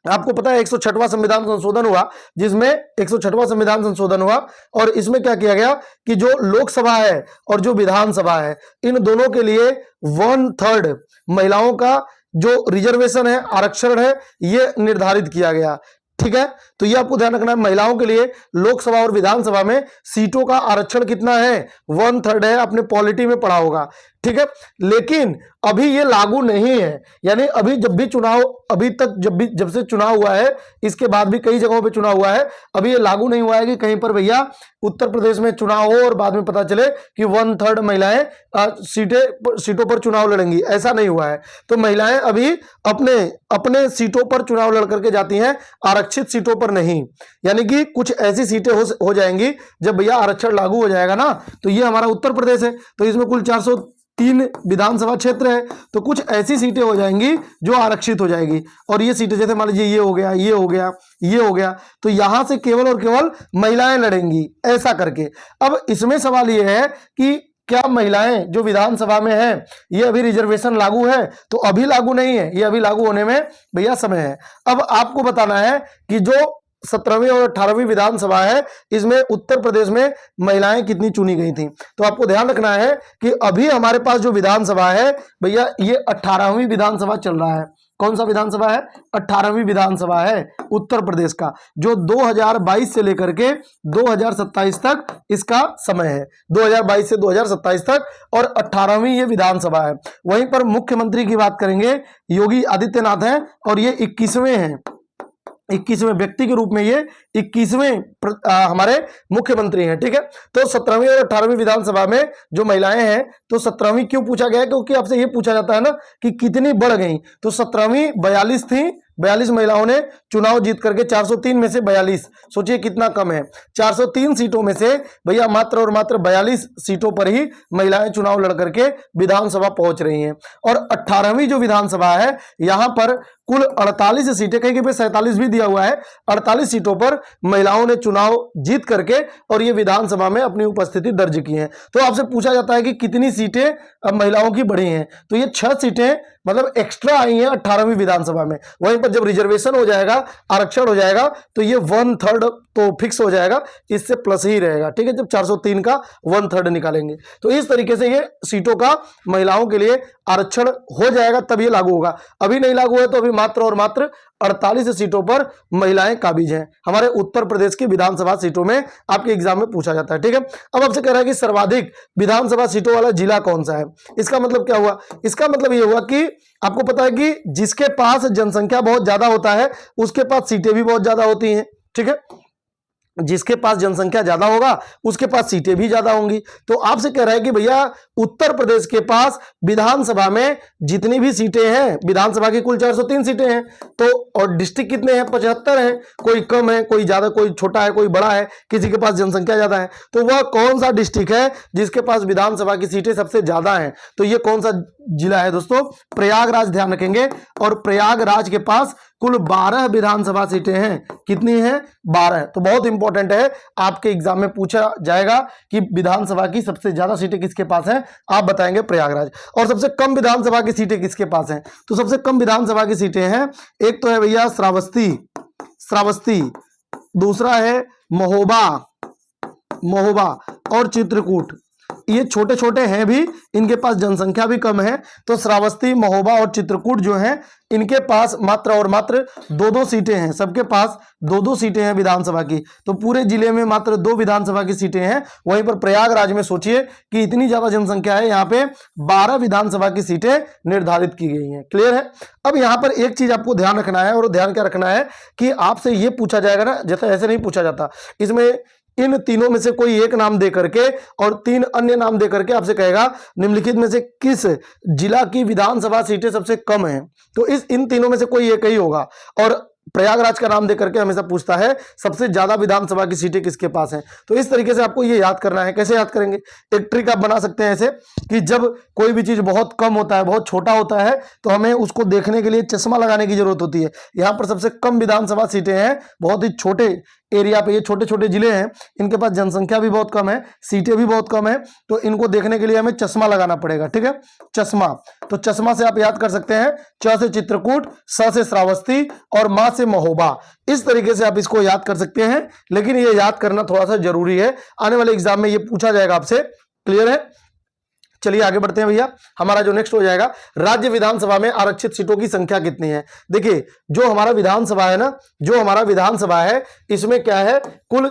आपको पता है 106वां संविधान संशोधन हुआ, जिसमें 106वां संविधान संशोधन हुआ, और इसमें क्या किया गया कि जो लोकसभा है और जो विधानसभा है इन दोनों के लिए 1/3 महिलाओं का जो रिजर्वेशन है, आरक्षण है, ये निर्धारित किया गया। ठीक है, तो ये आपको ध्यान रखना है, महिलाओं के लिए लोकसभा और विधानसभा में सीटों का आरक्षण कितना है? 1/3 है। आपने पॉलिटी में पढ़ा होगा। ठीक है, लेकिन अभी ये लागू नहीं है, यानी अभी जब भी चुनाव, अभी तक जब से चुनाव हुआ है, इसके बाद भी कई जगहों पे चुनाव हुआ है, अभी ये लागू नहीं हुआ है कि कहीं पर भैया उत्तर प्रदेश में चुनाव हो और बाद में पता चले कि 1/3 महिलाएं सीटों पर चुनाव लड़ेंगी, ऐसा नहीं हुआ है। तो महिलाएं अभी अपने अपने सीटों पर चुनाव लड़ करके जाती हैं, आरक्षित सीटों पर नहीं। यानी कि कुछ ऐसी सीटें हो जाएंगी जब भैया आरक्षण लागू हो जाएगा ना। तो ये हमारा उत्तर प्रदेश है, तो इसमें कुल 403 विधानसभा क्षेत्र है, तो कुछ ऐसी सीटें हो जाएंगी जो आरक्षित हो जाएगी। और ये सीटें जैसे मान लीजिए ये हो गया, ये हो गया, ये हो गया, तो यहां से केवल और केवल महिलाएं लड़ेंगी, ऐसा करके। अब इसमें सवाल ये है कि क्या महिलाएं जो विधानसभा में हैं ये अभी रिजर्वेशन लागू है? तो अभी लागू नहीं है, ये अभी लागू होने में भैया समय है। अब आपको बताना है कि जो 17वीं और 18वीं विधानसभा है इसमें उत्तर प्रदेश में महिलाएं कितनी चुनी गई थी। तो आपको ध्यान रखना है कि अभी हमारे पास जो विधानसभा है भैया ये 18वीं विधानसभा चल रहा है। कौन सा विधानसभा है? 18वीं विधानसभा है उत्तर प्रदेश का, जो 2022 से लेकर के 2027 तक इसका समय है, 2022 से 2027 तक, और 18वीं ये विधानसभा है। वहीं पर मुख्यमंत्री की बात करेंगे, योगी आदित्यनाथ हैं और ये 21वें हैं, 21वें व्यक्ति के रूप में ये 21वें हमारे मुख्यमंत्री हैं। ठीक है, तो 17वीं और 18वीं विधानसभा में जो महिलाएं हैं, तो 17वीं क्यों पूछा गया है? क्योंकि आपसे ये पूछा जाता है ना कि कितनी बढ़ गई, तो 17वीं 42 थी, 42 महिलाओं ने चुनाव जीत करके 403 में से 42, सोचिए कितना कम है। 403 सीटों में से भैया मात्र और मात्र 42 सीटों पर ही महिलाएं चुनाव लड़ करके विधानसभा पहुंच रही हैं। और 18वीं जो विधानसभा है, यहां पर कुल 48 सीटें, कहीं पे 47 भी दिया हुआ है, 48 सीटों पर महिलाओं ने चुनाव जीत करके और ये विधानसभा में अपनी उपस्थिति दर्ज की है। तो आपसे पूछा जाता है कि कितनी सीटें अब महिलाओं की बढ़ी हैं, तो ये 6 सीटें मतलब एक्स्ट्रा आई हैं 18वीं विधानसभा में। वहीं पर जब रिजर्वेशन हो जाएगा, आरक्षण हो जाएगा, तो ये 1/3 तो फिक्स हो जाएगा, इससे प्लस ही रहेगा। ठीक है, जब 403 का 1/3 निकालेंगे, तो इस तरीके से ये सीटों का महिलाओं के लिए आरक्षण हो जाएगा, तब ये लागू होगा। अभी नहीं लागू है, तो अभी मात्र और मात्र 48 सीटों पर महिलाएं काबिज हैं हमारे उत्तर प्रदेश की विधानसभा सीटों में, आपके एग्जाम में पूछा जाता है। ठीक है, अब आपसे कह रहा है कि सर्वाधिक विधानसभा सीटों वाला जिला कौन सा है। इसका मतलब क्या हुआ? इसका मतलब ये हुआ कि आपको पता है कि जिसके पास जनसंख्या बहुत ज्यादा होता है, उसके पास सीटें भी बहुत ज्यादा होती हैं। ठीक है, जिसके पास जनसंख्या ज्यादा होगा उसके पास सीटें भी ज्यादा होंगी। तो आपसे कह रहा है कि भैया उत्तर प्रदेश के पास विधानसभा में जितनी भी सीटें हैं, विधानसभा की कुल 403 सीटें हैं, तो और डिस्ट्रिक्ट कितने हैं? 75 हैं, कोई कम है, कोई ज्यादा, कोई छोटा है, कोई बड़ा है, किसी के पास जनसंख्या ज्यादा है। तो वह कौन सा डिस्ट्रिक्ट है जिसके पास विधानसभा की सीटें सबसे ज्यादा हैं? तो ये कौन सा जिला है दोस्तों? प्रयागराज, ध्यान रखेंगे। और प्रयागराज के पास कुल 12 विधानसभा सीटें हैं। कितनी हैं? 12। तो बहुत इंपॉर्टेंट है, आपके एग्जाम में पूछा जाएगा कि विधानसभा की सबसे ज्यादा सीटें किसके पास हैं, आप बताएंगे प्रयागराज। और सबसे कम विधानसभा की सीटें किसके पास हैं? तो सबसे कम विधानसभा की सीटें हैं, एक तो है भैया श्रावस्ती, दूसरा है महोबा और चित्रकूट। ये छोटे छोटे हैं भी, इनके पास जनसंख्या भी कम है। तो श्रावस्ती, महोबा और चित्रकूट जो हैं, इनके पास मात्र और मात्र 2-2 सीटें हैं, सबके पास 2-2 सीटें हैं विधानसभा की। तो पूरे जिले में मात्र 2 विधानसभा की सीटें हैं। वहीं पर प्रयागराज में सोचिए कि इतनी ज्यादा जनसंख्या है, यहाँ पे 12 विधानसभा की सीटें निर्धारित की गई हैं। क्लियर है? अब यहाँ पर एक चीज आपको ध्यान रखना है, और ध्यान क्या रखना है कि आपसे ये पूछा जाएगा ना, जैसे ऐसे नहीं पूछा जाता, इसमें इन तीनों में से कोई एक नाम दे करके और 3 अन्य नाम दे करके आपसे कहेगा निम्नलिखित में से किस जिला की विधानसभा सीटें सबसे कम हैं। तो इन तीनों में से कोई एक ही होगा। और प्रयागराज का नाम देकर के हमेशा पूछता है सबसे ज्यादा विधानसभा की सीटें किसके पास हैं। तो इस तरीके से आपको ये याद करना है। कैसे याद करेंगे? एक ट्रिक आप बना सकते हैं ऐसे कि जब कोई भी चीज बहुत कम होता है, बहुत छोटा होता है, तो हमें उसको देखने के लिए चश्मा लगाने की जरूरत होती है। यहाँ पर सबसे कम विधानसभा सीटें हैं, बहुत ही छोटे एरिया पे, ये छोटे छोटे जिले हैं, इनके पास जनसंख्या भी बहुत कम है, सीटें भी बहुत कम है, तो इनको देखने के लिए हमें चश्मा लगाना पड़ेगा। ठीक है, चश्मा। तो चश्मा से आप याद कर सकते हैं, च से चित्रकूट, स से श्रावस्ती और मा से महोबा। इस तरीके से आप इसको याद कर सकते हैं, लेकिन ये याद करना थोड़ा सा जरूरी है, आने वाले एग्जाम में ये पूछा जाएगा आपसे। क्लियर है? चलिए आगे बढ़ते हैं भैया। हमारा जो नेक्स्ट हो जाएगा, राज्य विधानसभा में आरक्षित सीटों की संख्या कितनी है। देखिए जो हमारा विधानसभा है ना, जो हमारा विधानसभा है, इसमें क्या है, कुल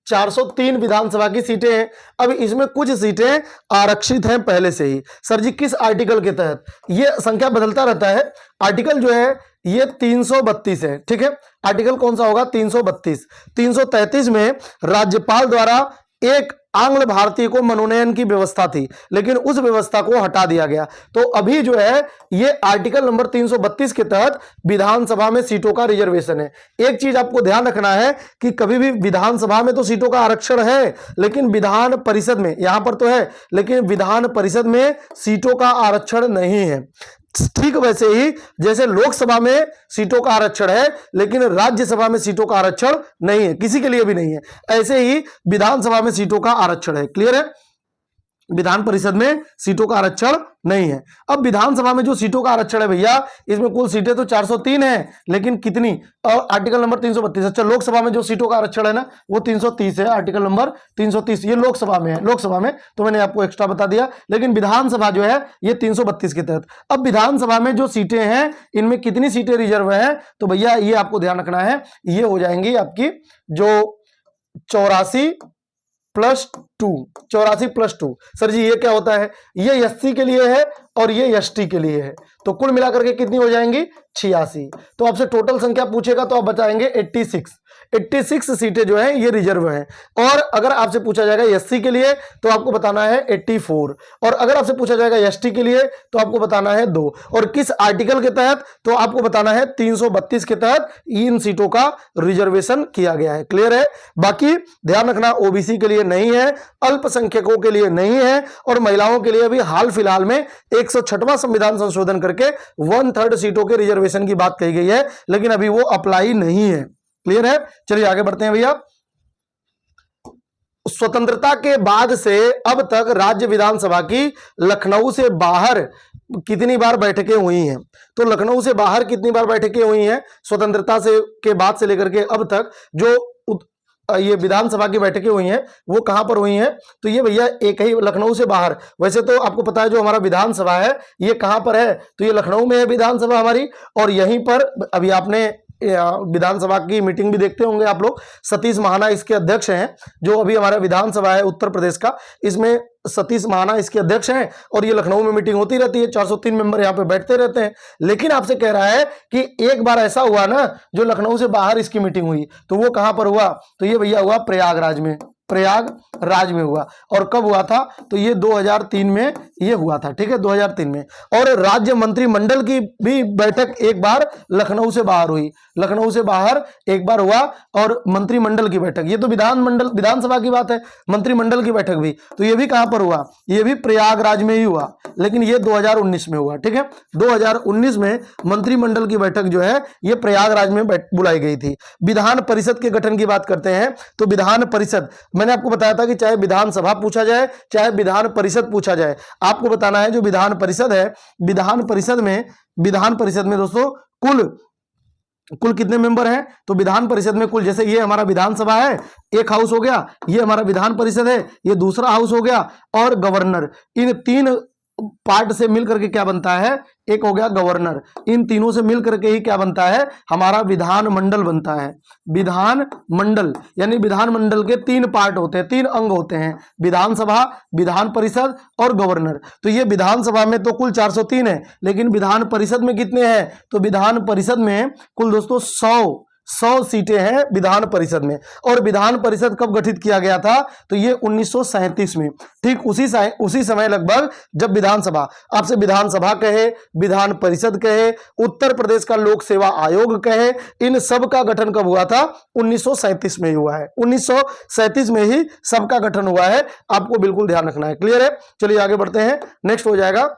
403 विधानसभा की सीटें हैं। अब इसमें कुछ सीटें आरक्षित हैं पहले से ही। सर जी किस आर्टिकल के तहत? ये संख्या बदलता रहता है। आर्टिकल जो है ये 332 है। ठीक है, आर्टिकल कौन सा होगा? 332। 333 में राज्यपाल द्वारा एक आंग्ल भारतीय को मनोनयन की व्यवस्था थी, लेकिन उस व्यवस्था को हटा दिया गया। तो अभी जो है ये आर्टिकल नंबर 332 के तहत विधानसभा में सीटों का रिजर्वेशन है। एक चीज आपको ध्यान रखना है कि कभी भी विधानसभा में तो सीटों का आरक्षण है, लेकिन विधान परिषद में, यहां पर तो है, लेकिन विधान परिषद में सीटों का आरक्षण नहीं है। ठीक वैसे ही जैसे लोकसभा में सीटों का आरक्षण है, लेकिन राज्यसभा में सीटों का आरक्षण नहीं है, किसी के लिए भी नहीं है, ऐसे ही विधानसभा में सीटों का आरक्षण है। क्लियर है? विधान परिषद में सीटों का आरक्षण नहीं है। अब विधानसभा में जो सीटों का आरक्षण है भैया, इसमें कुल सीटें तो 403 है, लेकिन कितनी, और आर्टिकल नंबर 332। अच्छा, लोकसभा में जो सीटों का आरक्षण है ना वो 330 है, आर्टिकल नंबर 330, ये लोकसभा में है। लोकसभा में तो मैंने आपको एक्स्ट्रा बता दिया, लेकिन विधानसभा जो है ये 332 के तहत। अब विधानसभा में जो सीटें हैं इनमें कितनी सीटें रिजर्व है, तो भैया ये आपको ध्यान रखना है, ये हो जाएंगी आपकी जो 84+2, 84+2। सर जी ये क्या होता है, ये एससी के लिए है और ये एसटी के लिए है, तो कुल मिलाकर के कितनी हो जाएंगी 86। तो आपसे टोटल संख्या पूछेगा तो आप बताएंगे 86 सीटें जो है ये रिजर्व हैं। और अगर आपसे पूछा जाएगा एससी के लिए तो आपको बताना है 84, और अगर आपसे पूछा जाएगा एसटी के लिए तो आपको बताना है 2, और किस आर्टिकल के तहत, तो आपको बताना है 332 के तहत इन सीटों का रिजर्वेशन किया गया है। क्लियर है। बाकी ध्यान रखना, ओबीसी के लिए नहीं है, अल्पसंख्यकों के लिए नहीं है, और महिलाओं के लिए भी हाल फिलहाल में 106वां संविधान संशोधन करके 1/3 सीटों के रिजर्वेशन की बात कही गई है, लेकिन अभी वो अप्लाई नहीं है। क्लियर है। चलिए आगे बढ़ते हैं भैया। स्वतंत्रता के बाद से अब तक राज्य विधानसभा की लखनऊ से बाहर कितनी बार बैठकें हुई हैं, तो लखनऊ से बाहर कितनी बार बैठकें हुई हैं स्वतंत्रता से के बाद से लेकर के अब तक, जो ये विधानसभा की बैठकें हुई हैं वो कहां पर हुई हैं, तो ये भैया एक ही लखनऊ से बाहर। वैसे तो आपको पता है जो हमारा विधानसभा है ये कहां पर है, तो ये लखनऊ में है विधानसभा हमारी, और यहीं पर अभी आपने विधानसभा की मीटिंग भी देखते होंगे आप लोग, सतीश महाना इसके अध्यक्ष हैं। जो अभी हमारा विधानसभा है उत्तर प्रदेश का, इसमें सतीश महाना इसके अध्यक्ष हैं, और ये लखनऊ में मीटिंग होती रहती है, 403 मेंबर यहाँ पे बैठते रहते हैं। लेकिन आपसे कह रहा है कि एक बार ऐसा हुआ ना जो लखनऊ से बाहर इसकी मीटिंग हुई, तो वो कहां पर हुआ, तो ये भैया हुआ प्रयागराज में, प्रयागराज में हुआ। और कब हुआ था, तो ये 2003 में ये हुआ था। ठीक है, 2003 में। और राज्य मंत्रिमंडल की भी बैठक एक बार लखनऊ से बाहर हुई, लखनऊ से बाहर एक बार हुआ, और मंत्रिमंडल की बैठक, ये तो विधानसभा की बात है, मंत्रिमंडल की बैठक भी, तो ये भी कहां पर हुआ, ये भी प्रयागराज में ही हुआ, लेकिन ये 2019 में हुआ। ठीक है, 2019 में मंत्रिमंडल की बैठक जो है ये प्रयागराज में बुलाई गई थी। विधान परिषद के गठन की बात करते हैं, तो विधान परिषद, मैंने आपको बताया था कि चाहे विधानसभा पूछा जाए चाहे विधान परिषद पूछा जाए, आपको बताना है जो विधान परिषद है, विधान परिषद में दोस्तों कुल कितने मेंबर हैं, तो विधान परिषद में कुल, जैसे ये हमारा विधानसभा है, एक हाउस हो गया, ये हमारा विधान परिषद है, ये दूसरा हाउस हो गया, और गवर्नर, इन 3 पार्ट से मिलकर के क्या बनता है, एक हो गया गवर्नर, इन तीनों से मिलकर के ही क्या बनता है, हमारा विधानमंडल बनता है। विधानमंडल यानी विधानमंडल के 3 पार्ट होते हैं, 3 अंग होते हैं, विधानसभा, विधान परिषद और गवर्नर। तो ये विधानसभा में तो कुल 403 है, लेकिन विधान परिषद में कितने हैं, तो विधान परिषद में कुल दोस्तों 100 सीटें हैं विधान परिषद में। और विधान परिषद कब गठित किया गया था, तो ये 1937 में, ठीक उसी समय लगभग जब विधानसभा, आपसे विधानसभा कहे, विधान परिषद कहे, उत्तर प्रदेश का लोक सेवा आयोग कहे, इन सब का गठन कब हुआ था, 1937 में ही हुआ है, 1937 में ही सबका गठन हुआ है, आपको बिल्कुल ध्यान रखना है। क्लियर है। चलिए आगे बढ़ते हैं, नेक्स्ट हो जाएगा,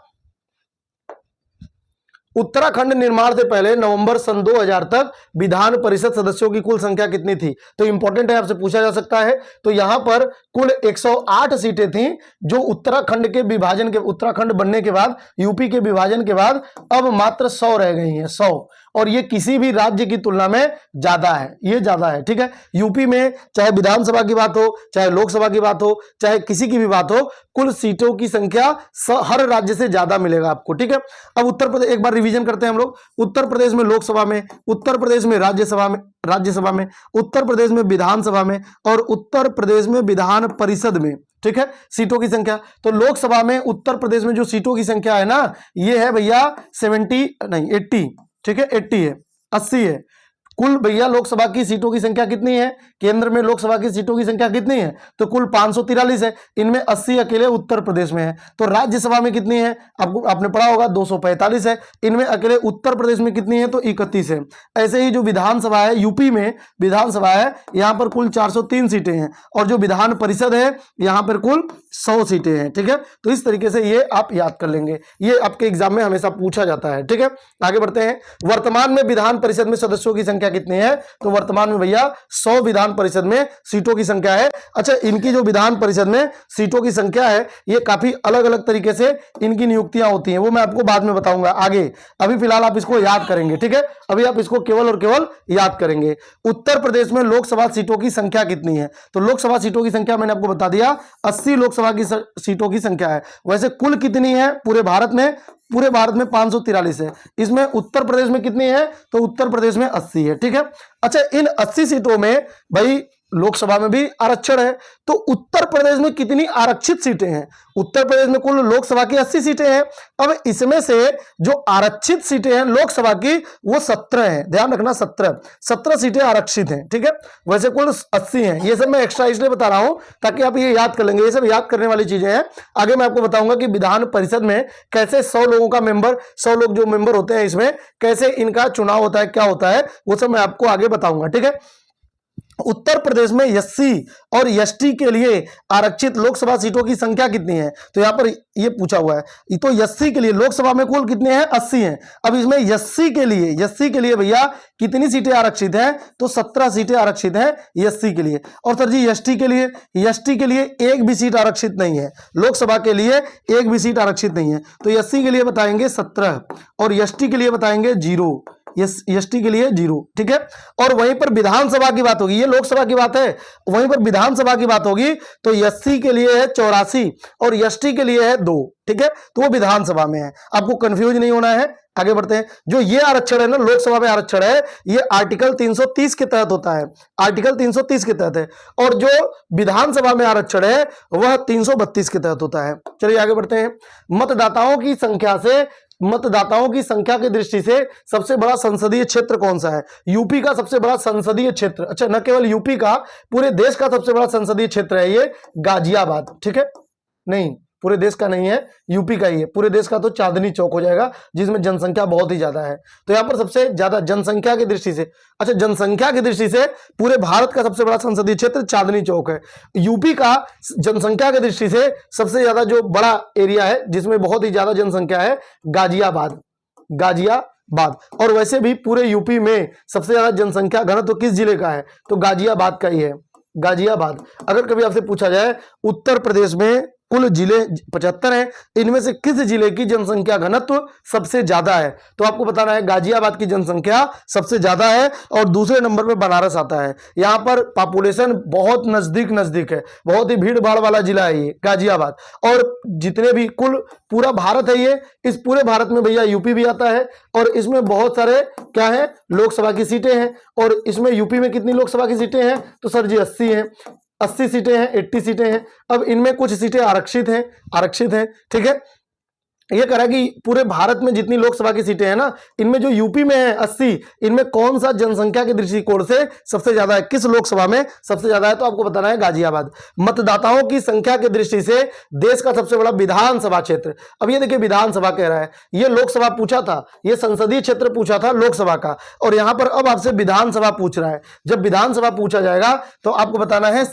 उत्तराखंड निर्माण से पहले नवंबर सन 2000 तक विधान परिषद सदस्यों की कुल संख्या कितनी थी, तो इंपॉर्टेंट है, आपसे पूछा जा सकता है। तो यहां पर कुल 108 सीटें थीं, जो उत्तराखंड के विभाजन के, उत्तराखंड बनने के बाद, यूपी के विभाजन के बाद अब मात्र 100 रह गई हैं, 100, और ये किसी भी राज्य की तुलना में ज्यादा है, ये ज्यादा है। ठीक है, यूपी में चाहे विधानसभा की बात हो, चाहे लोकसभा की बात हो, चाहे किसी की भी बात हो, कुल सीटों की संख्या हर राज्य से ज्यादा मिलेगा आपको। ठीक है, अब उत्तर प्रदेश एक बार रिवीजन करते हैं हम लोग। उत्तर प्रदेश में लोकसभा में, उत्तर प्रदेश में राज्यसभा में, उत्तर प्रदेश में विधानसभा में, और उत्तर प्रदेश में विधान परिषद में। ठीक है, सीटों की संख्या, तो लोकसभा में उत्तर प्रदेश में जो सीटों की संख्या है ना, ये है भैया 80, ठीक है, 80 है, 80 है कुल। भैया लोकसभा की सीटों की संख्या कितनी है, केंद्र में लोकसभा की सीटों की संख्या कितनी है, तो कुल 543 है, इनमें 80 अकेले उत्तर प्रदेश में है। तो राज्यसभा में कितनी है, आपने पढ़ा होगा 245 है, इनमें अकेले उत्तर प्रदेश में कितनी है, तो 31 है। ऐसे ही जो विधानसभा है, यूपी में विधानसभा है, यहां पर कुल 403 सीटें हैं, और जो विधान परिषद है यहां पर कुल 100 सीटें हैं। ठीक है, तो इस तरीके से ये आप याद कर लेंगे, ये आपके एग्जाम में हमेशा पूछा जाता है। ठीक है, आगे बढ़ते हैं। वर्तमान में विधान परिषद में सदस्यों की संख्या संख्या कितनी है? तो वर्तमान में भैया 100 विधान परिषद में सीटों की संख्या है। अच्छा, इनकी जो विधान परिषद में सीटों की संख्या है ये काफी अलग अलग तरीके से इनकी नियुक्तियां होती हैं, वो मैं आपको बाद में बताऊंगा आगे। अभी फिलहाल आप इसको याद करेंगे, ठीक है? अभी आप इसको केवल और केवल याद करेंगे। उत्तर प्रदेश में लोकसभा सीटों की संख्या कितनी है? तो लोकसभा सीटों की संख्या मैंने आपको बता दिया, 80 लोकसभा की सीटों की संख्या है। वैसे कुल कितनी है पूरे भारत में? पूरे भारत में 543 है। इसमें उत्तर प्रदेश में कितनी है? तो उत्तर प्रदेश में 80 है, ठीक है? अच्छा, इन 80 सीटों में भाई लोकसभा में भी आरक्षण है, तो उत्तर प्रदेश में कितनी आरक्षित सीटें हैं? उत्तर प्रदेश में कुल लोकसभा की 80 सीटें हैं। अब इसमें से जो आरक्षित सीटें हैं लोकसभा की वो 17 हैं। ध्यान रखना, 17 सीटें आरक्षित हैं, ठीक है? वैसे कुल 80 हैं। ये सब मैं एक्स्ट्रा इसलिए बता रहा हूं ताकि आप ये याद कर लेंगे। ये सब याद करने वाली चीजें हैं। आगे मैं आपको बताऊंगा कि विधान परिषद में कैसे 100 लोगों का मेंबर, 100 लोग जो मेंबर होते हैं इसमें कैसे इनका चुनाव होता है, क्या होता है, वो सब मैं आपको आगे बताऊंगा, ठीक है? उत्तर प्रदेश में एससी और एसटी के लिए आरक्षित लोकसभा सीटों की संख्या कितनी है? तो यहां पर ये पूछा हुआ है। तो एससी के लिए लोकसभा में कुल कितने हैं? 80 हैं। अब इसमें एससी के लिए भैया कितनी सीटें आरक्षित हैं? तो 17 सीटें आरक्षित हैं एससी के लिए। और सर जी एसटी के लिए एक भी सीट आरक्षित नहीं है। लोकसभा के लिए एक भी सीट आरक्षित नहीं है। तो एससी के लिए बताएंगे 17 और एसटी के लिए बताएंगे 0। एसटी के लिए 0, ठीक है? और वहीं पर विधानसभा की बात होगी, ये लोकसभा की बात है, वहीं पर विधानसभा की बात होगी तो एससी के लिए है 84 और एसटी के लिए है 2, ठीक है? तो वो विधानसभा में है, आपको कंफ्यूज नहीं होना है। आगे बढ़ते हैं। जो ये आरक्षण है ना, लोकसभा में आरक्षण है, ये आर्टिकल 330 के तहत होता है, आर्टिकल 330 के तहत है। और जो विधानसभा में आरक्षण है वह 332 के तहत होता है। चलिए आगे बढ़ते हैं। मतदाताओं की संख्या की दृष्टि से सबसे बड़ा संसदीय क्षेत्र कौन सा है? यूपी का सबसे बड़ा संसदीय क्षेत्र, अच्छा न केवल यूपी का, पूरे देश का सबसे बड़ा संसदीय क्षेत्र है ये गाजियाबाद, ठीक है? नहीं, पूरे देश का नहीं है, यूपी का ही है। पूरे देश का तो चांदनी चौक हो जाएगा जिसमें जनसंख्या बहुत ही ज्यादा है। तो यहां पर सबसे ज्यादा जनसंख्या की दृष्टि से, अच्छा जनसंख्या की दृष्टि से पूरे भारत का सबसे बड़ा संसदीय क्षेत्र चांदनी चौक है। यूपी का जनसंख्या की दृष्टि से सबसे ज्यादा जो बड़ा एरिया है जिसमें बहुत ही ज्यादा जनसंख्या है गाजियाबाद। और वैसे भी पूरे यूपी में सबसे ज्यादा जनसंख्या घनत्व किस जिले का है? तो गाजियाबाद का ही है, गाजियाबाद। अगर कभी आपसे पूछा जाए उत्तर प्रदेश में कुल जिले 75 हैं, इनमें से किस जिले की जनसंख्या घनत्व सबसे ज्यादा है? तो आपको बताना है गाजियाबाद की जनसंख्या सबसे ज्यादा है और दूसरे नंबर पे बनारस आता है। यहां पर पॉपुलेशन बहुत नजदीक है, बहुत ही भीड़ भाड़ वाला जिला है ये गाजियाबाद। और जितने भी कुल पूरा भारत है ये, इस पूरे भारत में भैया यूपी भी आता है और इसमें बहुत सारे क्या है लोकसभा की सीटें हैं। और इसमें यूपी में कितनी लोकसभा की सीटें हैं? तो सर जी 80 हैं, 80 सीटें हैं, 80 सीटें हैं। अब इनमें कुछ सीटें आरक्षित हैं, ठीक है? ये कह रहा है कि पूरे भारत में जितनी लोकसभा की सीटें हैं ना, इनमें जो यूपी में है 80, इनमें कौन सा जनसंख्या के दृष्टिकोण से सबसे ज्यादा है, किस लोकसभा में सबसे ज्यादा है? तो आपको बताना है गाजियाबाद। मतदाताओं की संख्या की दृष्टि से देश का सबसे बड़ा विधानसभा क्षेत्र, अब ये देखिए विधानसभा कह रहा है, ये लोकसभा पूछा था, ये संसदीय क्षेत्र पूछा था लोकसभा का, और यहां पर अब आपसे विधानसभा पूछ रहा है। जब विधानसभा पूछा जाएगा तो आपको बताना है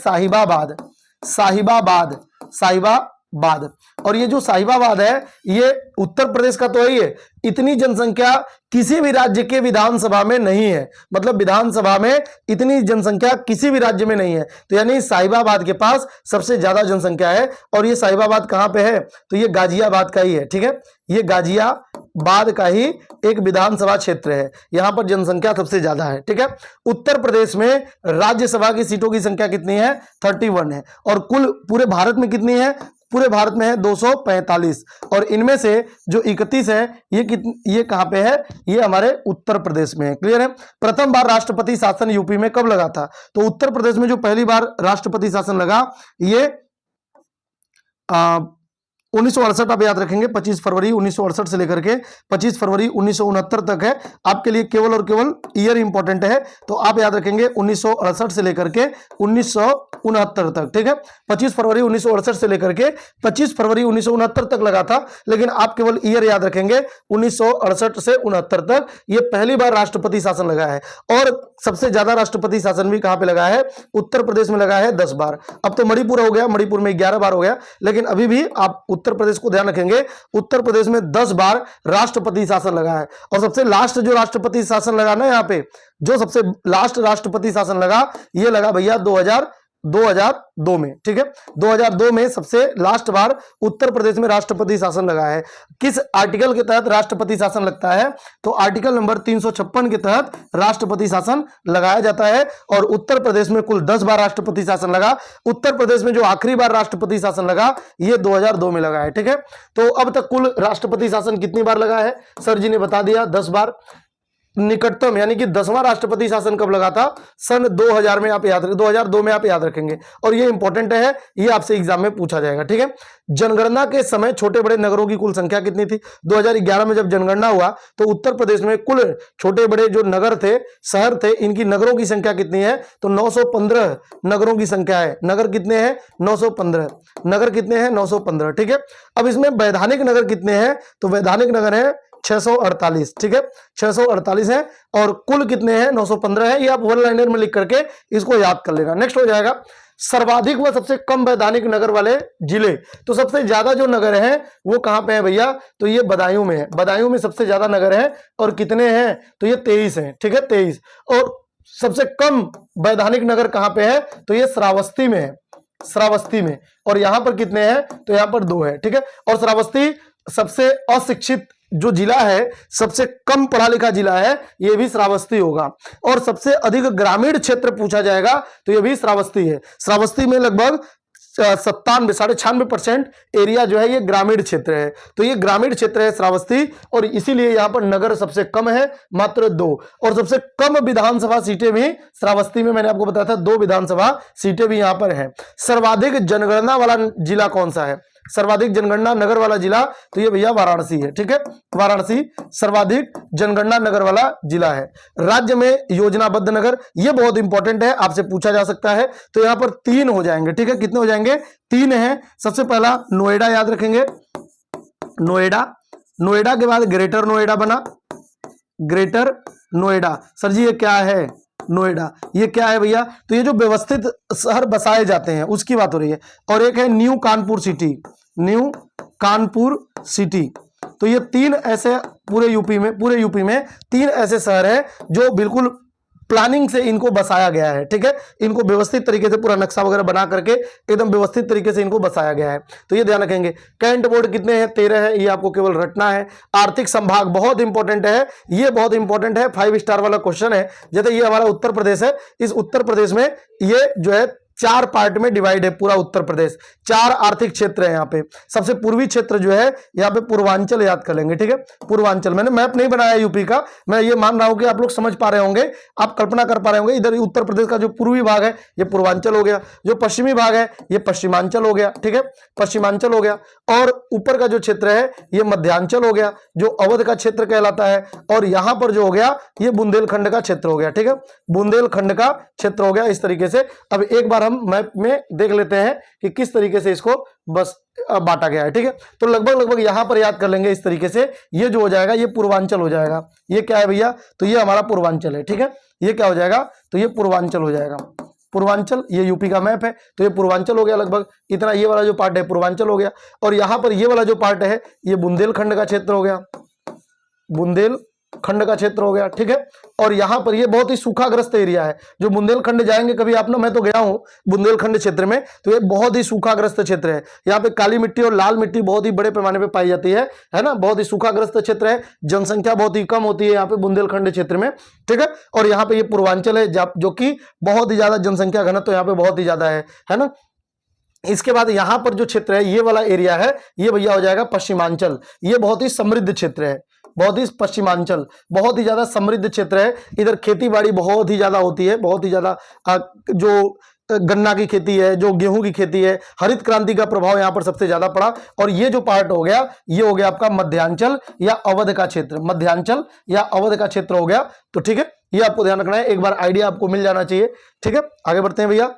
साहिबाबाद। और ये जो साहिबाबाद है ये उत्तर प्रदेश का तो है, ये इतनी जनसंख्या किसी भी राज्य के विधानसभा में नहीं है, मतलब विधानसभा में इतनी जनसंख्या किसी भी राज्य में नहीं है। तो यानी साहिबाबाद के पास सबसे ज्यादा जनसंख्या है। और ये साहिबाबाद कहां पे है? तो ये गाजियाबाद का ही है, ठीक है? ये गाजियाबाद का ही एक विधानसभा क्षेत्र है, यहां पर जनसंख्या सबसे ज्यादा है, ठीक है? उत्तर प्रदेश में राज्यसभा की सीटों की संख्या कितनी है? 31 है। और कुल पूरे भारत में कितनी है? पूरे भारत में है 245। और इनमें से जो 31 है ये कहां पे है? ये हमारे उत्तर प्रदेश में है। क्लियर है? प्रथम बार राष्ट्रपति शासन यूपी में कब लगा था? तो उत्तर प्रदेश में जो पहली बार राष्ट्रपति शासन लगा ये 1968, आप याद रखेंगे 25 फरवरी 1968 से लेकर के 25 फरवरी 1969 तक है। आपके लिए केवल और केवल ईयर इंपॉर्टेंट है, तो आप याद रखेंगे 1968 से लेकर के 1969 तक, ठीक है? 25 फरवरी 1968 से लेकर के 25 फरवरी 1969 तक लगा था, लेकिन आप केवल ईयर याद रखेंगे 1968 से 69 तक। ये पहली बार राष्ट्रपति शासन लगा है। और सबसे ज्यादा राष्ट्रपति शासन भी कहां पे लगा है? उत्तर प्रदेश में लगा है 10 बार। अब तो मणिपुर हो गया, मणिपुर में 11 बार हो गया, लेकिन अभी भी आप उत्तर प्रदेश को ध्यान रखेंगे, उत्तर प्रदेश में 10 बार राष्ट्रपति शासन लगा है। और सबसे लास्ट जो राष्ट्रपति शासन लगा ना, यहाँ पे जो सबसे लास्ट राष्ट्रपति शासन लगा, ये लगा भैया 2002 में। ठीक है, 2002 में सबसे लास्ट बार उत्तर प्रदेश में राष्ट्रपति शासन लगा है। किस आर्टिकल के तहत राष्ट्रपति शासन लगता है? तो आर्टिकल नंबर 356 के तहत राष्ट्रपति शासन लगाया जाता है। और उत्तर प्रदेश में कुल 10 बार राष्ट्रपति शासन लगा। उत्तर प्रदेश में जो आखिरी बार राष्ट्रपति शासन लगा, ये 2002 में लगा है। ठीक है, तो अब तक कुल राष्ट्रपति शासन कितनी बार लगा है? सर जी ने बता दिया, 10 बार। निकटतम यानी कि 10वां राष्ट्रपति शासन कब लगा था? सन 2000 में, आप याद 2002 में आप याद रखेंगे। और ये इंपॉर्टेंट है, ये आपसे एग्जाम में पूछा जाएगा। ठीक है, जनगणना के समय छोटे बड़े नगरों की कुल संख्या कितनी थी? 2011 में जब जनगणना हुआ तो उत्तर प्रदेश में कुल छोटे बड़े जो नगर थे, शहर थे, इनकी नगरों की संख्या कितनी है? तो 915 नगरों की संख्या है। नगर कितने हैं? 915। नगर कितने हैं? 915। ठीक है, अब इसमें वैधानिक नगर कितने हैं? तो वैधानिक नगर है 648। ठीक है, 648 है। और कुल कितने हैं? 915 है। ये आप वन लाइनर में लिख करके इसको याद कर लेना। नेक्स्ट हो जाएगा सर्वाधिक व सबसे कम वैधानिक नगर वाले जिले। तो सबसे ज्यादा जो नगर है वो कहां पे है भैया? तो ये बदायूं में है। बदायूं में सबसे ज्यादा नगर है। और कितने हैं? तो ये 23 है। ठीक है, 23। और सबसे कम वैधानिक नगर कहां पे है? तो ये श्रावस्ती में है। श्रावस्ती में। और यहां पर कितने हैं? तो यहां पर 2 है। ठीक है, और श्रावस्ती सबसे अशिक्षित जो जिला है, सबसे कम पढ़ा लिखा जिला है, यह भी श्रावस्ती होगा। और सबसे अधिक ग्रामीण क्षेत्र पूछा जाएगा तो यह भी श्रावस्ती है। श्रावस्ती में लगभग 96% एरिया जो है ये ग्रामीण क्षेत्र है। तो ये ग्रामीण क्षेत्र है श्रावस्ती, और इसीलिए यहां पर नगर सबसे कम है, मात्र 2। और सबसे कम विधानसभा सीटें भी श्रावस्ती में, मैंने आपको बताया था 2 विधानसभा सीटें भी यहां पर हैं। सर्वाधिक जनगणना वाला जिला कौन सा है? सर्वाधिक जनगणना नगर वाला जिला, तो ये भैया वाराणसी है। ठीक है, वाराणसी सर्वाधिक जनगणना नगर वाला जिला है। राज्य में योजनाबद्ध नगर, ये बहुत इंपॉर्टेंट है, आपसे पूछा जा सकता है। तो यहां पर 3 हो जाएंगे। ठीक है, कितने हो जाएंगे? 3 है। सबसे पहला नोएडा याद रखेंगे, नोएडा। नोएडा के बाद ग्रेटर नोएडा बना, ग्रेटर नोएडा। सर जी ये क्या है? नोएडा ये क्या है भैया? तो ये जो व्यवस्थित शहर बसाए जाते हैं उसकी बात हो रही है। और एक है new Kanpur city, new Kanpur city. तो ये 3 ऐसे पूरे यूपी में 3 ऐसे शहर हैं जो बिल्कुल प्लानिंग से इनको बसाया गया है। ठीक है, इनको व्यवस्थित तरीके से पूरा नक्शा वगैरह बना करके एकदम व्यवस्थित तरीके से इनको बसाया गया है। तो ये ध्यान रखेंगे। कैंट बोर्ड कितने हैं? 13 है। ये आपको केवल रटना है। आर्थिक संभाग बहुत इंपॉर्टेंट है, ये बहुत इंपॉर्टेंट है, 5 स्टार वाला क्वेश्चन है। जैसे ये हमारा उत्तर प्रदेश है, इस उत्तर प्रदेश में ये जो है 4 पार्ट में डिवाइड है पूरा उत्तर प्रदेश। 4 आर्थिक क्षेत्र है यहाँ पे। सबसे पूर्वी क्षेत्र जो है यहाँ पे पूर्वांचल याद कर लेंगे। ठीक है, पूर्वांचल। मैंने मैप नहीं बनाया यूपी का, मैं ये मान रहा हूं कि आप लोग समझ पा रहे होंगे, आप कल्पना कर पा रहे होंगे। इधर उत्तर प्रदेश का जो पूर्वी भाग है ये पूर्वांचल हो गया, जो पश्चिमी भाग है ये पश्चिमांचल हो गया। ठीक है, पश्चिमांचल हो गया। और ऊपर का जो क्षेत्र है ये मध्यांचल हो गया, जो अवध का क्षेत्र कहलाता है। और यहां पर जो हो गया ये बुंदेलखंड का क्षेत्र हो गया। ठीक है, बुंदेलखंड का क्षेत्र हो गया इस तरीके से। अब एक बार हम मैप में देख लेते हैं कि किस तरीके से इसको बस बांटा गया है। ठीक है, तो लगभग यहां पर याद कर लेंगे इस तरीके से। ये जो हो जाएगा ये पूर्वांचल हो जाएगा। ये क्या है भैया? तो ये हमारा पूर्वांचल है। ठीक है, ये क्या हो जाएगा? तो ये पूर्वांचल हो जाएगा। पूर्वांचल, ये यूपी का मैप है तो ये पूर्वांचल हो गया। लगभग इतना ये वाला जो पार्ट है पूर्वांचल हो गया। और यहां पर ये वाला जो पार्ट है ये बुंदेलखंड का क्षेत्र हो गया, बुंदेलखंड का क्षेत्र हो गया। ठीक है, और यहां पर ये बहुत ही सूखाग्रस्त एरिया है। जो बुंदेलखंड जाएंगे कभी आप ना, मैं तो गया हूं बुंदेलखंड क्षेत्र में, तो ये बहुत ही सूखाग्रस्त क्षेत्र है। यहाँ पे काली मिट्टी और लाल मिट्टी बहुत ही बड़े पैमाने पे पाई जाती है ना। बहुत ही सूखाग्रस्त क्षेत्र है, जनसंख्या बहुत ही कम होती है यहाँ पे बुंदेलखंड क्षेत्र में। ठीक है, और यहाँ पे ये पूर्वांचल है जो कि बहुत ही ज्यादा जनसंख्या घनत्व यहाँ पे बहुत ही ज्यादा है ना। इसके बाद यहां पर जो क्षेत्र है ये वाला एरिया है, ये भैया हो जाएगा पश्चिमांचल। ये बहुत ही समृद्ध क्षेत्र है, बहुत ही पश्चिमांचल बहुत ही ज्यादा समृद्ध क्षेत्र है। इधर खेती बाड़ी बहुत ही ज्यादा होती है, बहुत ही ज्यादा जो गन्ना की खेती है, जो गेहूं की खेती है, हरित क्रांति का प्रभाव यहां पर सबसे ज्यादा पड़ा। और ये जो पार्ट हो गया ये हो गया आपका मध्यांचल या अवध का क्षेत्र, मध्यांचल या अवध का क्षेत्र हो गया। तो ठीक है, ये आपको ध्यान रखना है, एक बार आइडिया आपको मिल जाना चाहिए। ठीक है, आगे बढ़ते हैं भैया।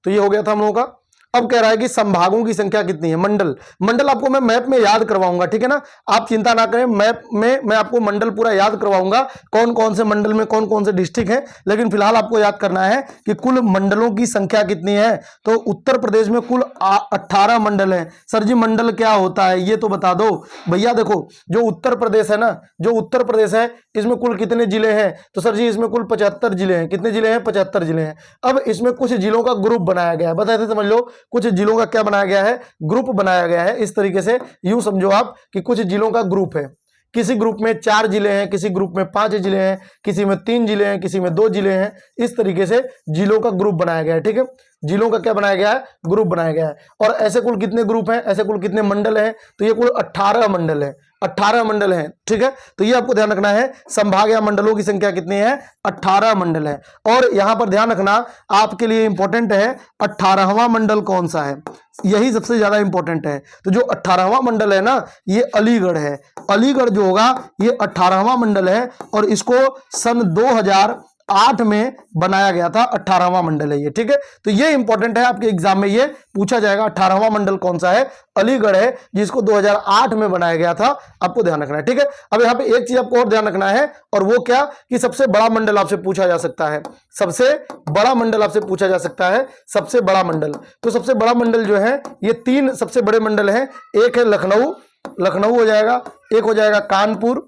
तो ये हो गया था हम लोगों का। अब कह रहा है कि संभागों की संख्या कितनी है। मंडल, मंडल आपको मैं मैप में याद करवाऊंगा, ठीक है ना, आप चिंता ना करें, मैप में मैं आपको मंडल पूरा याद करवाऊंगा, कौन कौन से मंडल में कौन कौन से डिस्ट्रिक्ट है। लेकिन फिलहाल आपको याद करना है कि कुल मंडलों की संख्या कितनी है। तो उत्तर प्रदेश में कुल 18 मंडल है। सर जी मंडल क्या होता है ये तो बता दो। भैया देखो, जो उत्तर प्रदेश है ना, जो उत्तर प्रदेश है इसमें कुल कितने जिले हैं, तो सर जी इसमें कुल 75 जिले हैं। कितने जिले हैं? 75 जिले हैं। अब इसमें कुछ जिलों का ग्रुप बनाया गया है, बताते समझ लो, कुछ जिलों का क्या बनाया गया है? ग्रुप बनाया गया है। इस तरीके से यूं समझो आप कि कुछ जिलों का ग्रुप है, किसी ग्रुप में 4 जिले हैं, किसी ग्रुप में 5 जिले हैं, किसी में 3 जिले हैं, किसी में 2 जिले हैं। इस तरीके से जिलों का ग्रुप बनाया गया है, ठीक है, जिलों का क्या बनाया गया है? ग्रुप बनाया गया है। और ऐसे कुल कितने ग्रुप हैं, ऐसे कुल कितने मंडल हैं? तो ये कुल 18 मंडल है, 18 मंडल हैं, ठीक है। तो ये आपको ध्यान रखना है, संभाग या मंडलों की संख्या कितनी है? 18 मंडल है। और यहां पर ध्यान रखना आपके लिए इंपॉर्टेंट है, 18वां मंडल कौन सा है, यही सबसे ज्यादा इंपॉर्टेंट है। तो जो 18वां मंडल है ना, ये अलीगढ़ है। अलीगढ़ जो होगा ये 18वां मंडल है और इसको सन 2008 में बनाया गया था। 18वां मंडल है ये, ठीक है। तो ये इंपॉर्टेंट है, आपके एग्जाम में ये पूछा जाएगा, 18वां मंडल कौन सा है? अलीगढ़ है, जिसको 2008 में बनाया गया था। आपको ध्यान रखना है, ठीक है। अब यहाँ पे एक चीज आपको और ध्यान रखना है, और वो क्या कि सबसे बड़ा मंडल आपसे पूछा जा सकता है। सबसे बड़ा मंडल आपसे पूछा जा सकता है, सबसे बड़ा मंडल। तो सबसे बड़ा मंडल जो है, ये 3 सबसे बड़े मंडल हैं। एक है लखनऊ, लखनऊ हो जाएगा, एक हो जाएगा कानपुर,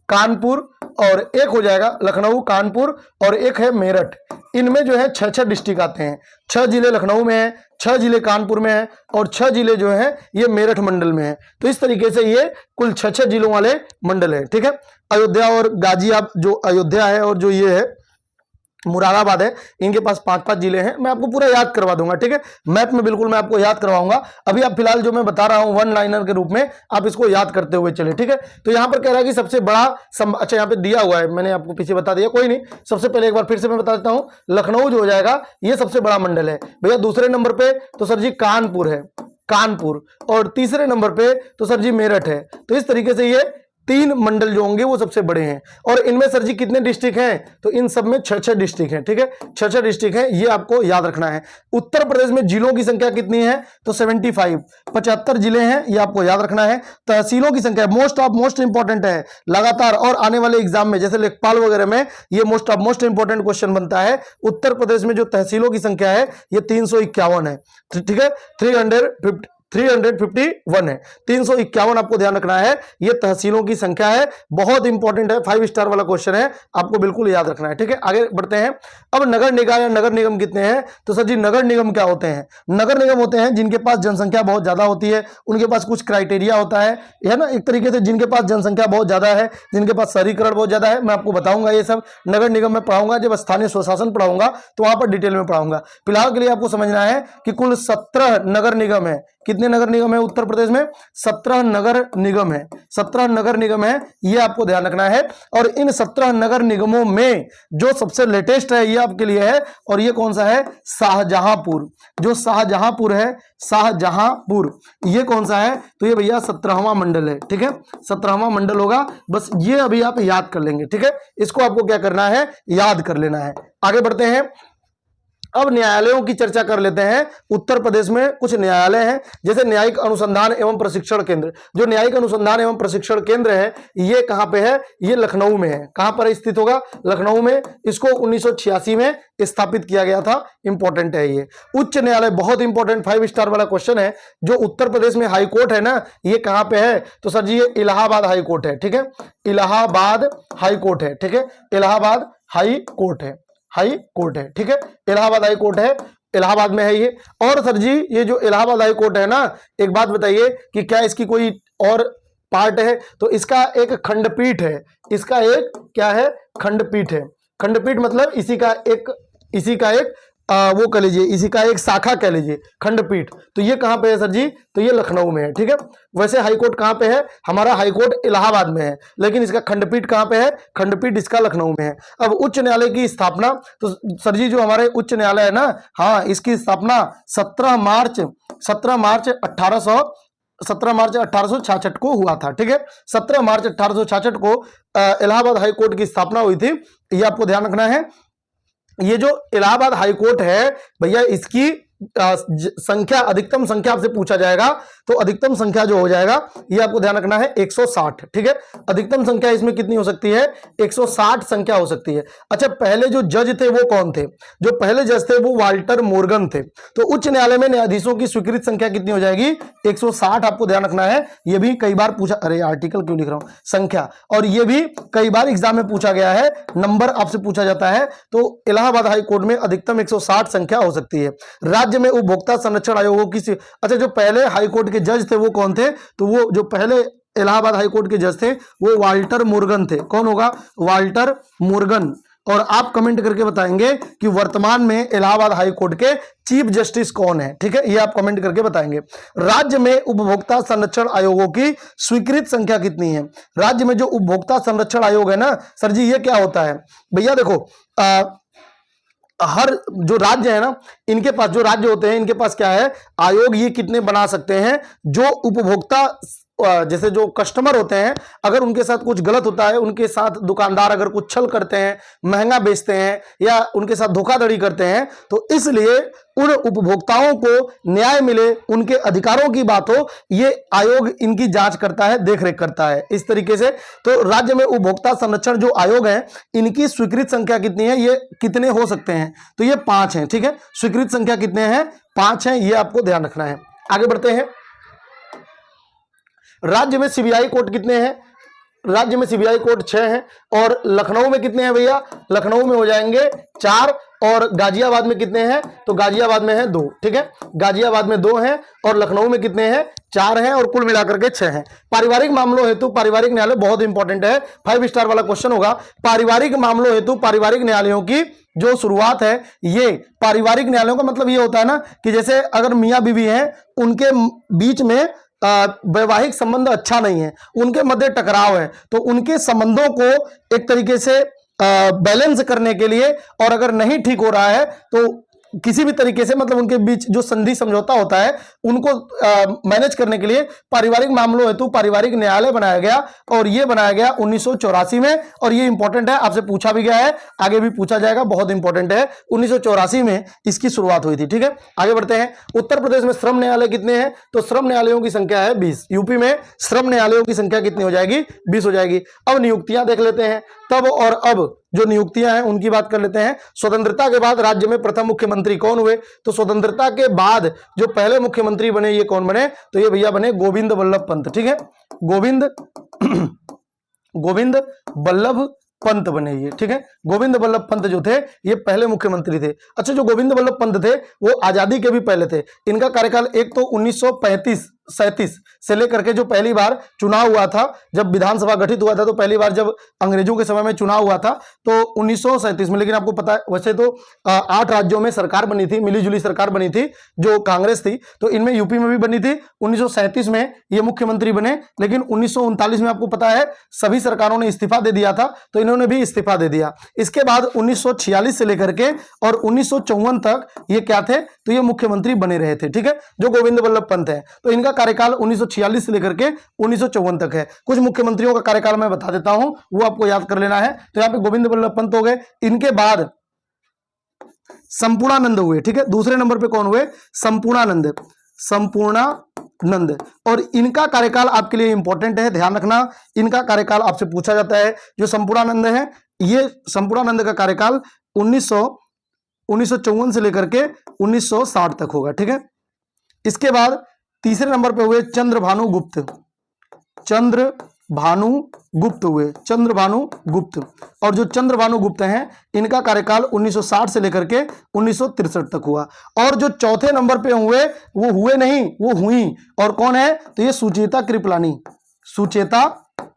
कानपुर, और एक हो जाएगा लखनऊ, कानपुर, और एक है मेरठ। इनमें जो है 6 डिस्ट्रिक्ट आते हैं। 6 जिले लखनऊ में है, 6 जिले कानपुर में है, और 6 जिले जो है ये मेरठ मंडल में है। तो इस तरीके से ये कुल 6 जिलों वाले मंडल है, ठीक है। अयोध्या और गाजियाबाद, जो अयोध्या है और जो ये है मुरादाबाद है, इनके पास 5-5 जिले हैं। मैं आपको पूरा याद करवा दूंगा, ठीक है, मैप में बिल्कुल मैं आपको याद करवाऊंगा। अभी आप फिलहाल जो मैं बता रहा हूं वन लाइनर के रूप में, आप इसको याद करते हुए चले, ठीक है। तो यहां पर कह रहा है कि सबसे बड़ा अच्छा यहाँ पे दिया हुआ है, मैंने आपको पीछे बता दिया, कोई नहीं, सबसे पहले एक बार फिर से मैं बता देता हूं। लखनऊ जो हो जाएगा ये सबसे बड़ा मंडल है भैया। दूसरे नंबर पे तो सर जी कानपुर है, कानपुर, और तीसरे नंबर पे तो सर जी मेरठ है। तो इस तरीके से ये 3 मंडल जो होंगे वो सबसे बड़े हैं। और इनमें सर जी कितने डिस्ट्रिक्ट हैं? तो इन सब में 6 डिस्ट्रिक्ट हैं, ठीक है, 6 डिस्ट्रिक्ट हैं, ये आपको याद रखना है। उत्तर प्रदेश में जिलों की संख्या कितनी है? तो 75, 75 जिले हैं, ये आपको याद रखना है। तहसीलों की संख्या मोस्ट इंपॉर्टेंट है लगातार, और आने वाले एग्जाम में जैसे लेखपाल वगैरह में ये मोस्ट इंपॉर्टेंट क्वेश्चन बनता है। उत्तर प्रदेश में जो तहसीलों की संख्या है ये 351 है, ठीक है, 351 है, 351 आपको ध्यान रखना है, ये तहसीलों की संख्या है। बहुत इंपॉर्टेंट है, 5 स्टार वाला क्वेश्चन है, आपको बिल्कुल याद रखना है, ठीक है। आगे बढ़ते हैं। अब नगर निकाय या नगर निगम कितने हैं? तो सर जी नगर निगम क्या होते हैं? नगर निगम होते हैं जिनके पास जनसंख्या बहुत ज्यादा होती है, उनके पास कुछ क्राइटेरिया होता है ना, एक तरीके से जिनके पास जनसंख्या बहुत ज्यादा है, जिनके पास शहरीकरण बहुत ज्यादा है। मैं आपको बताऊंगा ये सब नगर निगम में पढ़ाऊंगा, जब स्थानीय स्वशासन पढ़ाऊंगा तो वहां पर डिटेल में पढ़ाऊंगा। फिलहाल के लिए आपको समझना है कि कुल 17 नगर निगम है। कितने नगर निगम है उत्तर प्रदेश में? 17 नगर निगम है, 17 नगर निगम है, ये आपको ध्यान रखना है। और इन 17 नगर निगमों में जो सबसे लेटेस्ट है ये आपके लिए है, और ये कौन सा है? शाहजहांपुर। जो शाहजहांपुर है, शाहजहांपुर, ये कौन सा है? तो ये भैया 17वां मंडल है, ठीक है, 17वां मंडल होगा। बस ये अभी आप याद कर लेंगे, ठीक है, इसको आपको क्या करना है? याद कर लेना है। आगे बढ़ते हैं। अब न्यायालयों की चर्चा कर लेते हैं। उत्तर प्रदेश में कुछ न्यायालय हैं, जैसे न्यायिक अनुसंधान एवं प्रशिक्षण केंद्र। जो न्यायिक अनुसंधान एवं प्रशिक्षण केंद्र है ये कहां पे है? ये लखनऊ में है। कहां पर स्थित होगा? लखनऊ में। इसको 1986 में स्थापित किया गया था। इंपॉर्टेंट है ये। उच्च न्यायालय, बहुत इंपॉर्टेंट 5 स्टार वाला क्वेश्चन है। जो उत्तर प्रदेश में हाई कोर्ट है ना, ये कहां पे है? तो सर जी ये इलाहाबाद हाई कोर्ट है, ठीक है, इलाहाबाद हाई कोर्ट है, ठीक है, इलाहाबाद हाई कोर्ट है, हाई कोर्ट है, ठीक है, इलाहाबाद हाई कोर्ट है, इलाहाबाद में है ये। और सर जी ये जो इलाहाबाद हाई कोर्ट है ना, एक बात बताइए कि क्या इसकी कोई और पार्ट है? तो इसका एक खंडपीठ है, इसका एक क्या है? खंडपीठ है। खंडपीठ मतलब इसी का एक वो कह लीजिए, इसी का एक शाखा कह लीजिए, खंडपीठ। तो ये कहां पे है सर जी? तो ये लखनऊ में है, ठीक है। वैसे हाईकोर्ट कहां पे है? हमारा हाईकोर्ट इलाहाबाद में है, लेकिन इसका खंडपीठ कहां पे है? खंडपीठ इसका लखनऊ में है। अब उच्च न्यायालय की स्थापना, तो सर जी जो हमारे उच्च न्यायालय है ना, हाँ, इसकी स्थापना 17 मार्च 1866 को हुआ था, ठीक है, 17 मार्च 1866 को इलाहाबाद हाई कोर्ट की स्थापना हुई थी। ये आपको ध्यान रखना है। ये जो इलाहाबाद हाई कोर्ट है भैया, इसकी संख्या, अधिकतम संख्या आपसे पूछा जाएगा, तो अधिकतम संख्या जो हो जाएगा ये आपको ध्यान रखना है 160। ठीक है, अधिकतम संख्या इसमें कितनी हो सकती है? 160 संख्या हो सकती है। अच्छा, पहले जो जज थे वो कौन थे? जो पहले जज थे वो वाल्टर मोर्गन थे। तो उच्च न्यायालय में न्यायाधीशों की स्वीकृत संख्या कितनी हो जाएगी? 160 आपको ध्यान रखना है। ये भी कई बार पूछा, अरे आर्टिकल क्यों लिख रहा हूं, संख्या, और ये भी कई बार एग्जाम में पूछा गया है, नंबर आपसे पूछा जाता है। तो इलाहाबाद हाई कोर्ट में अधिकतम 160 संख्या हो सकती है। राज्य में उपभोक्ता संरक्षण आयोगों की, अच्छा जो पहले हाई कोर्ट के जज थे वो कौन थे? तो वो जो पहले इलाहाबाद हाई कोर्ट के जज थे वो वाल्टर मोर्गन थे। कौन होगा? Walter Morgan. और आप कमेंट करके बताएंगे कि वर्तमान में इलाहाबाद हाई कोर्ट के चीफ जस्टिस कौन है। ठीक है, ये आप कमेंट करके बताएंगे। राज्य में उपभोक्ता संरक्षण आयोगों की स्वीकृत संख्या कितनी है? राज्य में जो उपभोक्ता संरक्षण आयोग है ना सर जी, ये क्या होता है भैया? देखो हर जो राज्य है ना, इनके पास, जो राज्य होते हैं इनके पास क्या है, आयोग ये कितने बना सकते हैं? जो उपभोक्ता, जैसे जो कस्टमर होते हैं, अगर उनके साथ कुछ गलत होता है, उनके साथ दुकानदार अगर कुछ छल करते हैं, महंगा बेचते हैं या उनके साथ धोखाधड़ी करते हैं, तो इसलिए उन उपभोक्ताओं को न्याय मिले, उनके अधिकारों की बात हो, ये आयोग इनकी जांच करता है, देखरेख करता है इस तरीके से। तो राज्य में उपभोक्ता संरक्षण जो आयोग है, इनकी स्वीकृत संख्या कितनी है? ये कितने हो सकते हैं? तो ये 5 हैं। ठीक है, स्वीकृत संख्या कितने हैं? 5 हैं, ये आपको ध्यान रखना है। आगे बढ़ते हैं। राज्य में सीबीआई कोर्ट कितने हैं? राज्य में सीबीआई कोर्ट 6 हैं। और लखनऊ में कितने हैं भैया? लखनऊ में हो जाएंगे 4। और गाजियाबाद में कितने हैं? तो गाजियाबाद में है 2। ठीक है, गाजियाबाद में 2 हैं और लखनऊ में कितने हैं? 4 हैं, और कुल मिलाकर के 6 हैं। पारिवारिक मामलों हेतु पारिवारिक न्यायालय बहुत इंपॉर्टेंट है, 5 स्टार वाला क्वेश्चन होगा। पारिवारिक मामलों हेतु पारिवारिक न्यायालयों की जो शुरुआत है, ये पारिवारिक न्यायालयों का मतलब ये होता है ना कि जैसे अगर मियां बीवी हैं, उनके बीच में वैवाहिक संबंध अच्छा नहीं है, उनके मध्य टकराव है, तो उनके संबंधों को एक तरीके से बैलेंस करने के लिए, और अगर नहीं ठीक हो रहा है तो किसी भी तरीके से, मतलब उनके बीच जो संधि समझौता होता है उनको मैनेज करने के लिए पारिवारिक मामलों हेतु पारिवारिक न्यायालय बनाया गया। और ये बनाया गया 1984 में, और ये इंपॉर्टेंट है, आपसे पूछा भी गया है, आगे भी पूछा जाएगा, बहुत इंपॉर्टेंट है। 1984 में इसकी शुरुआत हुई थी। ठीक है, आगे बढ़ते हैं। उत्तर प्रदेश में श्रम न्यायालय कितने हैं? तो श्रम न्यायालयों की संख्या है 20। यूपी में श्रम न्यायालयों की संख्या कितनी हो जाएगी? 20 हो जाएगी। अब नियुक्तियां देख लेते हैं। तब और अब जो नियुक्तियां हैं उनकी बात कर लेते हैं। स्वतंत्रता के बाद राज्य में प्रथम मुख्यमंत्री कौन हुए? तो स्वतंत्रता के बाद जो पहले मुख्यमंत्री बने, ये कौन बने? तो ये भैया बने गोविंद वल्लभ पंत। ठीक है, गोविंद वल्लभ पंत बने ये। ठीक है, गोविंद वल्लभ पंत जो थे ये पहले मुख्यमंत्री थे। अच्छा, जो गोविंद वल्लभ पंत थे वो आजादी के भी पहले थे। इनका कार्यकाल एक तो 1937 से लेकर के जो पहली बार चुनाव हुआ था, जब विधानसभा गठित हुआ था, तो पहली बार जब अंग्रेजों के समय में चुनाव हुआ था तो 1937 में। लेकिन आपको पता है वैसे तो 8 राज्यों में सरकार बनी थी, मिलीजुली सरकार बनी थी जो कांग्रेस थी, तो इनमें यूपी में भी बनी थी। 1937 में ये मुख्यमंत्री बने, लेकिन 1939 में आपको पता है सभी सरकारों ने इस्तीफा दे दिया था, तो इन्होंने भी इस्तीफा दे दिया। इसके बाद 1946 से लेकर के और 1954 तक ये क्या थे? तो ये मुख्यमंत्री बने रहे थे। ठीक है, जो गोविंद वल्लभ पंत है, तो इनका कार्यकाल 1946 से लेकर के 1954 तक है। कुछ मुख्यमंत्रियों का कार्यकाल मैं बता देता हूं, वो आपको याद कर लेना है। तो यहां पे गोविंद वल्लभ पंत हो गए। इनके बाद संपूर्णानंद हुए। ठीक है, दूसरे नंबर पे कौन हुए? संपूर्णानंद। और इनका कार्यकाल आपके लिए इंपॉर्टेंट है, ध्यान रखना, इनका कार्यकाल आपसे पूछा जाता है। जो संपूर्णानंद है, ये संपूर्णानंद का कार्यकाल 1954 से लेकर के 1960 तक होगा। ठीक है, इसके बाद तीसरे नंबर पे हुए चंद्रभानु गुप्त। और जो चंद्रभानु गुप्त हैं, इनका कार्यकाल 1960 से लेकर के 1963 तक हुआ। और जो चौथे नंबर पे हुए, वो हुए नहीं, वो हुई। और कौन है? तो ये सुचेता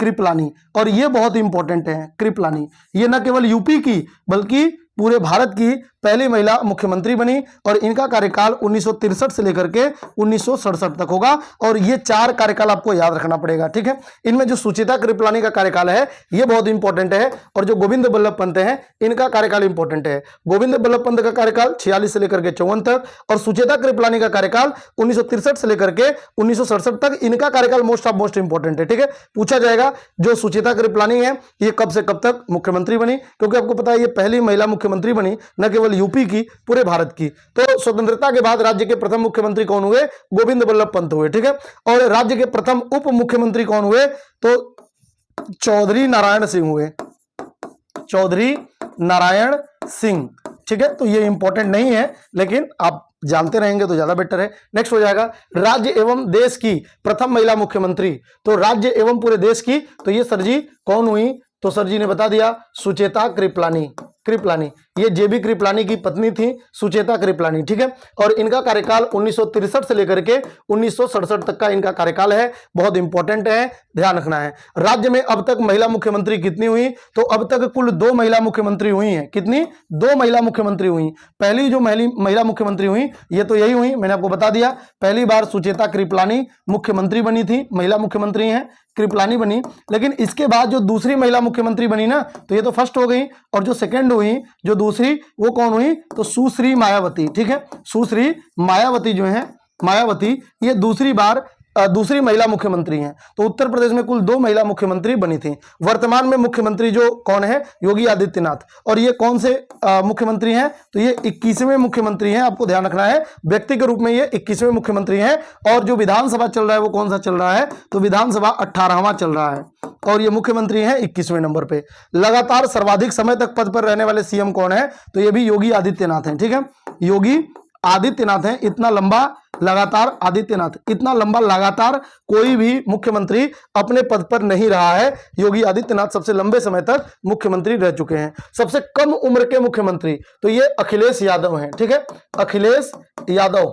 कृपलानी। और ये बहुत इंपॉर्टेंट है, कृपलानी। ये न केवल यूपी की बल्कि पूरे भारत की पहली महिला मुख्यमंत्री बनी, और इनका कार्यकाल 1963 से लेकर के 1967 तक होगा। और ये 4 कार्यकाल आपको याद रखना पड़ेगा। ठीक है, इनमें जो सुचेता कृपलानी का कार्यकाल है ये बहुत इंपॉर्टेंट है, और जो गोविंद वल्लभ पंत हैं इनका कार्यकाल इंपॉर्टेंट है। गोविंद वल्लभ पंत का कार्यकाल 46 से लेकर के 54 तक, और सुचेता कृपलानी का कार्यकाल 1963 से लेकर के 1967 तक। इनका कार्यकाल मोस्ट इंपॉर्टेंट है। ठीक है, पूछा जाएगा जो सुचेता कृपलानी है ये कब से कब तक मुख्यमंत्री बनी, क्योंकि आपको पता है ये पहली महिला मुख्यमंत्री मुख्यमंत्री बनी, न केवल यूपी की, पूरे भारत की। तो स्वतंत्रता के बाद राज्य के प्रथम मुख्यमंत्री कौन हुए? गोविंद बल्लभ पंत हुए, ठीक है। और राज्य के प्रथम उप मुख्यमंत्री कौन हुए? तो चौधरी नारायण सिंह हुए, चौधरी नारायण सिंह, ठीक है। तो ये इंपॉर्टेंट नहीं है, लेकिन आप जानते रहेंगे तो ज्यादा बेटर है। नेक्स्ट हो जाएगा राज्य एवं देश की प्रथम महिला मुख्यमंत्री। तो राज्य एवं पूरे देश की, तो ये सर जी कौन हुई? तो सर जी ने बता दिया, सुचेता कृपलानी। कृपलानी, ये जेबी कृपलानी की पत्नी थी, सुचेता कृपलानी, ठीक है। और इनका कार्यकाल 1963 से लेकर के 1967 तक का इनका कार्यकाल है। बहुत इंपॉर्टेंट है, ध्यान रखना है। राज्य में अब तक महिला मुख्यमंत्री कितनी हुई? तो अब तक कुल 2 महिला मुख्यमंत्री हुई हैं। कितनी? 2 महिला मुख्यमंत्री हुई। पहली जो महिला मुख्यमंत्री हुई ये तो यही हुई, मैंने आपको बता दिया। पहली बार सुचेता कृपलानी मुख्यमंत्री बनी थी, महिला मुख्यमंत्री हैं, कृपलानी बनी। लेकिन इसके बाद जो दूसरी महिला मुख्यमंत्री बनी ना, तो ये तो फर्स्ट हो गई, और जो सेकंड हुई, जो दूसरी, वो कौन हुई? तो सुश्री मायावती, ठीक है। सुश्री मायावती जो है, मायावती, ये दूसरी महिला मुख्यमंत्री हैं। तो उत्तर प्रदेश में कुल 2 महिला मुख्यमंत्री बनी थी। वर्तमान में मुख्यमंत्री जो कौन है? योगी आदित्यनाथ। और ये कौन से मुख्यमंत्री हैं? तो ये 21वें मुख्यमंत्री हैं, आपको ध्यान रखना है। व्यक्ति के रूप में ये 21वें मुख्यमंत्री हैं। और जो विधानसभा चल रहा है वो कौन सा चल रहा है? तो विधानसभा 18वां चल रहा है, और ये मुख्यमंत्री हैं 21वें नंबर पे। लगातार सर्वाधिक समय तक पद पर रहने वाले सीएम कौन है? तो ये भी योगी आदित्यनाथ हैं, ठीक है। योगी आदित्यनाथ हैं। इतना लंबा लगातार, आदित्यनाथ, इतना लंबा लगातार कोई भी मुख्यमंत्री अपने पद पर नहीं रहा है। योगी आदित्यनाथ सबसे लंबे समय तक मुख्यमंत्री रह चुके हैं। सबसे कम उम्र के मुख्यमंत्री, तो ये अखिलेश यादव हैं, ठीक है। अखिलेश यादव,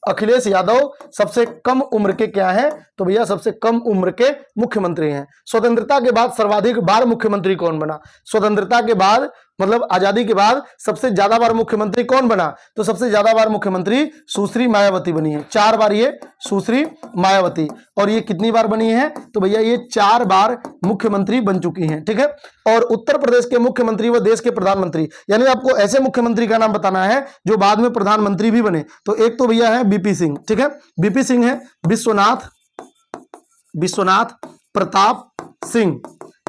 अखिलेश यादव सबसे कम उम्र के क्या हैं? तो भैया सबसे कम उम्र के मुख्यमंत्री हैं। स्वतंत्रता के बाद सर्वाधिक बार मुख्यमंत्री कौन बना? स्वतंत्रता के बाद, मतलब आजादी के बाद सबसे ज्यादा बार मुख्यमंत्री कौन बना? तो सबसे ज्यादा बार मुख्यमंत्री सुश्री मायावती बनी है। 4 बार ये सुश्री मायावती। और ये कितनी बार बनी है? तो भैया ये 4 बार मुख्यमंत्री बन चुकी हैं, ठीक है। और उत्तर प्रदेश के मुख्यमंत्री व देश के प्रधानमंत्री, यानी आपको ऐसे मुख्यमंत्री का नाम बताना है जो बाद में प्रधानमंत्री भी बने। तो एक तो भैया है बीपी सिंह, ठीक है। बीपी सिंह है, विश्वनाथ प्रताप सिंह,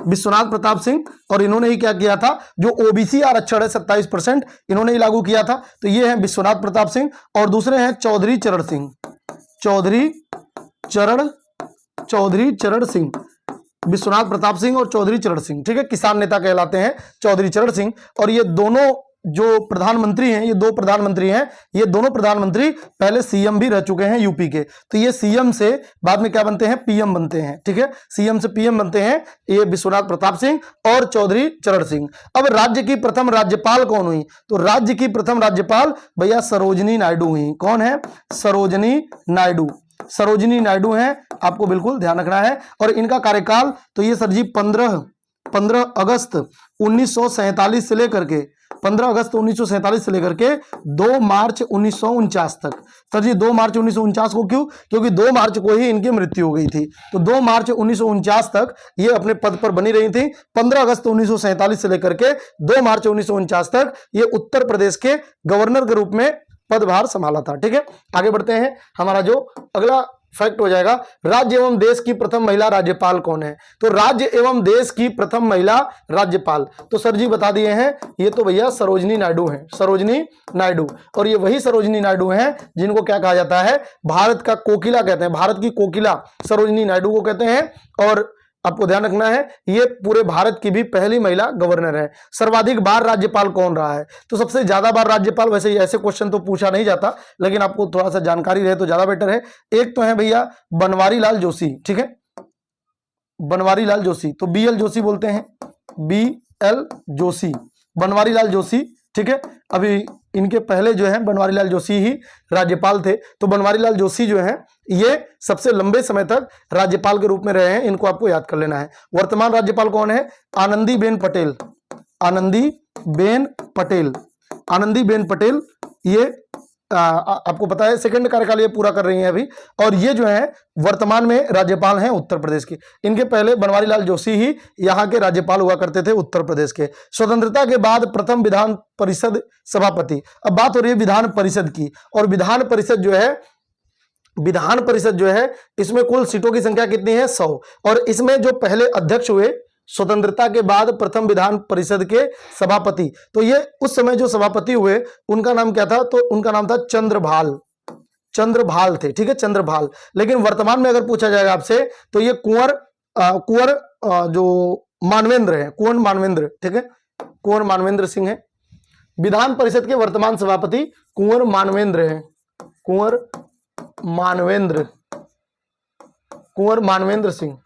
विश्वनाथ प्रताप सिंह। और इन्होंने ही क्या किया था? जो ओबीसी आरक्षण है 27%, इन्होंने ही लागू किया था। तो ये है विश्वनाथ प्रताप सिंह। और दूसरे हैं चौधरी चरण सिंह, चौधरी चरण सिंह, विश्वनाथ प्रताप सिंह और चौधरी चरण सिंह, ठीक है। किसान नेता कहलाते हैं चौधरी चरण सिंह। और ये दोनों जो प्रधानमंत्री हैं, ये 2 प्रधानमंत्री हैं। ये दोनों प्रधानमंत्री पहले सीएम भी रह चुके हैं यूपी के। तो ये सीएम से बाद में क्या बनते हैं? पीएम बनते हैं, ठीक है। सीएम से पीएम बनते हैं ये विश्वनाथ प्रताप सिंह और चौधरी चरण सिंह। अब राज्य की प्रथम राज्यपाल कौन हुई? तो राज्य की प्रथम राज्यपाल भैया सरोजिनी नायडू हुई। कौन है? सरोजिनी नायडू। सरोजिनी नायडू हैं, आपको बिल्कुल ध्यान रखना है। और इनका कार्यकाल, तो ये सर जी 15 अगस्त 1947 से लेकर के 15 अगस्त 1947 से लेकर के 2 मार्च 1949 तक। सर जी 2 मार्च 1949 को क्यों? क्योंकि 2 मार्च को ही इनकी मृत्यु हो गई थी। तो 2 मार्च 1949 तक ये अपने पद पर बनी रही थी। 15 अगस्त 1947 से लेकर के 2 मार्च 1949 तक ये उत्तर प्रदेश के गवर्नर के रूप में पदभार संभाला था, ठीक है। आगे बढ़ते हैं। हमारा जो अगला फैक्ट हो जाएगा, राज्य एवं देश की प्रथम महिला राज्यपाल कौन है? तो राज्य एवं देश की प्रथम महिला राज्यपाल, तो सर जी बता दिए हैं, ये तो भैया सरोजिनी नायडू हैं, सरोजिनी नायडू। और ये वही सरोजिनी नायडू हैं जिनको क्या कहा जाता है? भारत का कोकिला कहते हैं, भारत की कोकिला सरोजिनी नायडू को कहते हैं। और आपको ध्यान रखना है, ये पूरे भारत की भी पहली महिला गवर्नर है। सर्वाधिक बार राज्यपाल कौन रहा है? तो सबसे ज्यादा बार राज्यपाल, वैसे ऐसे क्वेश्चन तो पूछा नहीं जाता, लेकिन आपको थोड़ा सा जानकारी रहे तो ज्यादा बेटर है। एक तो है भैया बनवारी लाल जोशी, ठीक है, बनवारी लाल जोशी, तो बीएल जोशी बोलते हैं, बीएल जोशी, बनवारी लाल जोशी, ठीक है। अभी इनके पहले जो है बनवारी लाल जोशी ही राज्यपाल थे। तो बनवारी लाल जोशी जो है ये सबसे लंबे समय तक राज्यपाल के रूप में रहे हैं, इनको आपको याद कर लेना है। वर्तमान राज्यपाल कौन है? आनंदीबेन पटेल, आनंदीबेन पटेल, आनंदीबेन पटेल। ये आपको पता है सेकंड कार्यकाल ये पूरा कर रही हैं अभी। और ये जो है वर्तमान में राज्यपाल हैं उत्तर प्रदेश के। इनके पहले बनवारी लाल जोशी ही यहाँ के राज्यपाल हुआ करते थे उत्तर प्रदेश के। स्वतंत्रता के बाद प्रथम विधान परिषद सभापति। अब बात हो रही है विधान परिषद की, और विधान परिषद जो है इसमें कुल सीटों की संख्या कितनी है? 100। और इसमें जो पहले अध्यक्ष हुए स्वतंत्रता के बाद प्रथम विधान परिषद के सभापति। तो ये उस समय जो सभापति हुए उनका नाम क्या था? तो उनका नाम था चंद्रभाल, चंद्रभाल थे, ठीक है, चंद्रभाल। लेकिन वर्तमान में अगर पूछा जाएगा आपसे तो ये कुंवर जो मानवेंद्र है, कुंवर मानवेंद्र, ठीक है, कुंवर मानवेंद्र सिंह है। विधान परिषद के वर्तमान सभापति कुंवर मानवेंद्र हैं, कुंवर मानवेंद्र सिंह,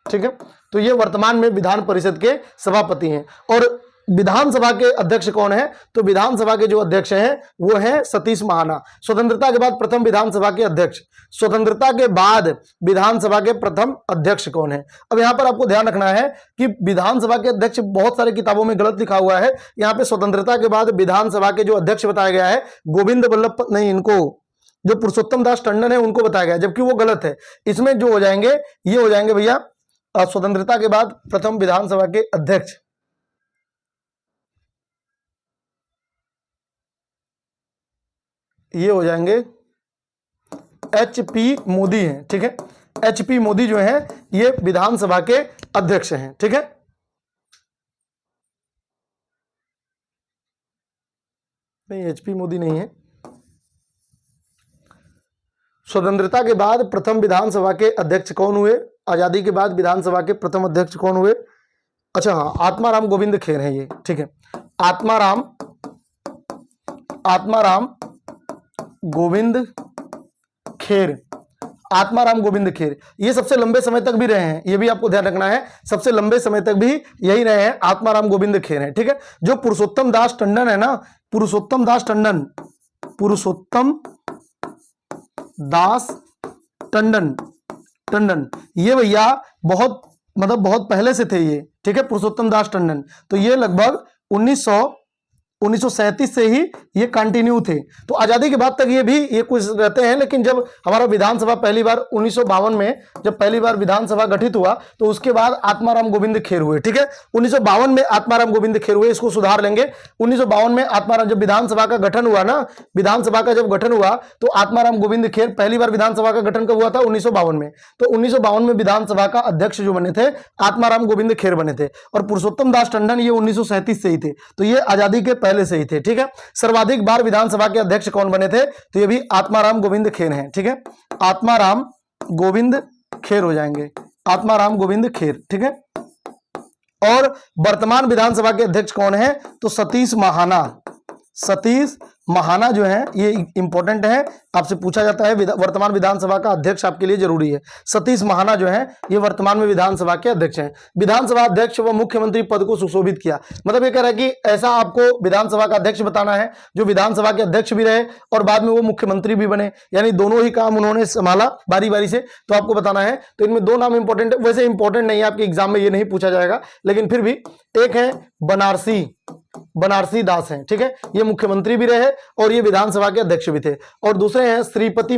ठीक है। तो ये वर्तमान में विधान परिषद के सभापति हैं। और विधानसभा के अध्यक्ष कौन है? तो विधानसभा के जो अध्यक्ष हैं वो है सतीश महाना। स्वतंत्रता के बाद प्रथम विधानसभा के अध्यक्ष, स्वतंत्रता के बाद विधानसभा के प्रथम अध्यक्ष कौन है? अब यहां पर आपको ध्यान रखना है कि विधानसभा के अध्यक्ष बहुत सारे किताबों में गलत लिखा हुआ है। यहां पे स्वतंत्रता के बाद विधानसभा के जो अध्यक्ष बताया गया है गोविंद वल्लभ, नहीं, इनको जो पुरुषोत्तम दास टंडन है उनको बताया गया, जबकि वो गलत है। इसमें जो हो जाएंगे ये हो जाएंगे भैया स्वतंत्रता के बाद प्रथम विधानसभा के अध्यक्ष, ये हो जाएंगे HP मोदी हैं, ठीक है। HP मोदी जो है ये विधानसभा के अध्यक्ष हैं, ठीक है। नहीं, HP मोदी नहीं है। स्वतंत्रता के बाद प्रथम विधानसभा के अध्यक्ष कौन हुए? आजादी के बाद विधानसभा के प्रथम अध्यक्ष कौन हुए? अच्छा हाँ, आत्माराम गोविंद खेर है ये, ठीक है। आत्माराम गोविंद खेर, आत्माराम गोविंद खेर, ये सबसे लंबे समय तक भी रहे हैं, ये भी आपको ध्यान रखना है, सबसे लंबे समय तक भी यही रहे हैं, आत्माराम गोविंद खेर हैं, ठीक है। जो पुरुषोत्तम दास टंडन है ना, पुरुषोत्तम दास टंडन ये भैया बहुत बहुत पहले से थे ये, ठीक है, पुरुषोत्तम दास टंडन। तो ये लगभग 1937 से ही ये कंटिन्यू थे। तो आजादी के बाद तक ये कुछ रहते हैं, लेकिन जब हमारा विधानसभा पहली बार 1952 में जब पहली बार विधानसभा गठित हुआ तो उसके बाद आत्माराम गोविंद खेर हुए, ठीक है। 1952 में आत्माराम गोविंद खेर हुए, इसको सुधार लेंगे। 1952 में आत्माराम, जब विधानसभा का गठन हुआ ना, विधानसभा का जब गठन हुआ तो आत्माराम गोविंद खेर, पहली बार विधानसभा का गठन कब हुआ था? 1952 में। तो 1952 में विधानसभा का अध्यक्ष जो बने थे आत्माराम गोविंद खेर बने थे, और पुरुषोत्तम दास टंडन ये 1937 से ही थे। तो ये आजादी के पहले से ही थे, ठीक है। सर्वाधिक बार विधानसभा के अध्यक्ष कौन बने थे? तो ये भी आत्माराम गोविंद खेर हैं, ठीक है। आत्माराम गोविंद खेर हो जाएंगे, आत्माराम गोविंद खेर, ठीक है। और वर्तमान विधानसभा के अध्यक्ष कौन है? तो सतीश महाना जो है ये इंपॉर्टेंट है, आपसे पूछा जाता है। वर्तमान विधानसभा का अध्यक्ष आपके लिए जरूरी है। सतीश महाना जो है ये वर्तमान में विधानसभा के अध्यक्ष हैं। विधानसभा अध्यक्ष व मुख्यमंत्री पद को सुशोभित किया, मतलब ये कह रहा है कि ऐसा आपको विधानसभा का अध्यक्ष बताना है जो विधानसभा के अध्यक्ष भी रहे और बाद में वो मुख्यमंत्री भी बने, यानी दोनों ही काम उन्होंने संभाला बारी बारी से। तो आपको बताना है। तो इनमें दो नाम इंपॉर्टेंट है, वैसे इंपॉर्टेंट नहीं है, आपके एग्जाम में ये नहीं पूछा जाएगा, लेकिन फिर भी एक है बनारसी दास हैं, ठीक है, ये मुख्यमंत्री भी रहे और ये विधानसभा के अध्यक्ष भी थे। और दूसरे हैं श्रीपति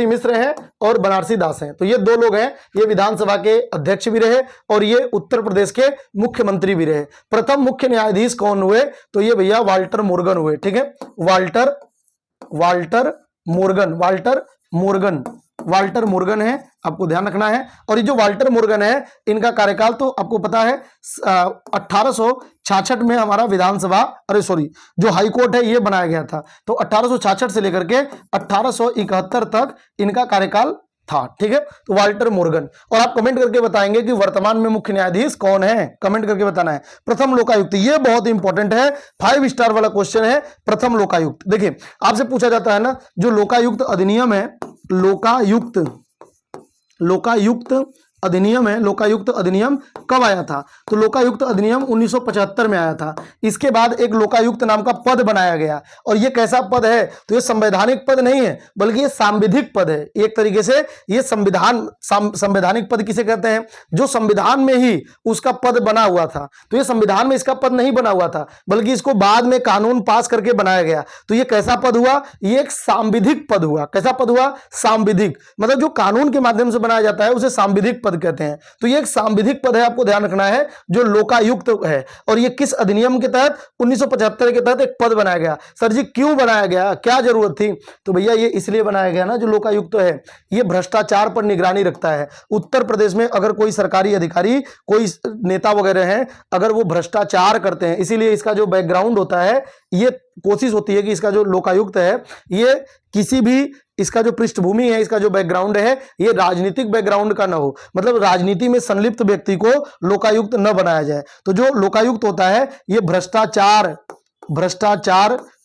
मिश्र हैं और बनारसी दास हैं। तो ये दो लोग हैं, ये विधानसभा के अध्यक्ष भी रहे और ये उत्तर प्रदेश के मुख्यमंत्री भी रहे। प्रथम मुख्य न्यायाधीश कौन हुए? तो ये भैया वाल्टर मोर्गन हुए, ठीक है। वाल्टर मोर्गन है, आपको ध्यान रखना है। और ये जो वाल्टर मोर्गन है इनका कार्यकाल तो आपको पता है 1866 में हमारा विधानसभा, जो हाई कोर्ट है ये बनाया गया था। तो 1866 से लेकर के 1871 तक इनका कार्यकाल था, ठीक है। तो वाल्टर मोर्गन। और आप कमेंट करके बताएंगे कि वर्तमान में मुख्य न्यायाधीश कौन है, कमेंट करके बताना है। प्रथम लोकायुक्त, ये बहुत इंपॉर्टेंट है, 5 स्टार वाला क्वेश्चन है। प्रथम लोकायुक्त, देखिए आपसे पूछा जाता है ना, जो लोकायुक्त अधिनियम है, लोकायुक्त अधिनियम कब आया था? तो लोकायुक्त अधिनियम 1975 में आया था। इसके बाद एक लोकायुक्त नाम का पद बनाया गया, और ये कैसा पद है? तो ये संवैधानिक पद नहीं है, बल्कि ये सांविधिक पद है। एक तरीके से ये संवैधानिक पद किसे कहते हैं? जो संविधान में ही उसका पद बना हुआ था। तो ये संविधान में इसका पद नहीं बना हुआ था, बल्कि इसको बाद में कानून पास करके बनाया गया। तो ये कैसा पद हुआ? ये एक सांविधिक पद हुआ। कैसा पद हुआ? सांविधिक, मतलब जो कानून के माध्यम से बनाया जाता है उसे सांविधिक पद कहते हैं। तो ये एक सांविधिक पद है, आपको ध्यान रखना है, जो लोकायुक्त है। और ये किस अधिनियम के तहत? 1975 के तहत एक पद बनाया गया। सर जी क्यों बनाया गया, क्या जरूरत थी? तो भैया ये इसलिए बनाया गया ना, जो लोकायुक्त है ये भ्रष्टाचार पर निगरानी रखता है। उत्तर प्रदेश में अगर कोई सरकारी अधिकारी, कोई नेता वगैरह हैं, अगर वो भ्रष्टाचार करते हैं, इसीलिए इसका जो बैकग्राउंड होता है, ये कोशिश होती है कि इसका जो लोकायुक्त है ये किसी भी, इसका जो पृष्ठभूमि है, इसका जो बैकग्राउंड है, ये राजनीतिक बैकग्राउंड का ना हो, मतलब राजनीति में संलिप्त व्यक्ति को लोकायुक्त न बनाया जाए। तो जो लोकायुक्त होता है ये भ्रष्टाचार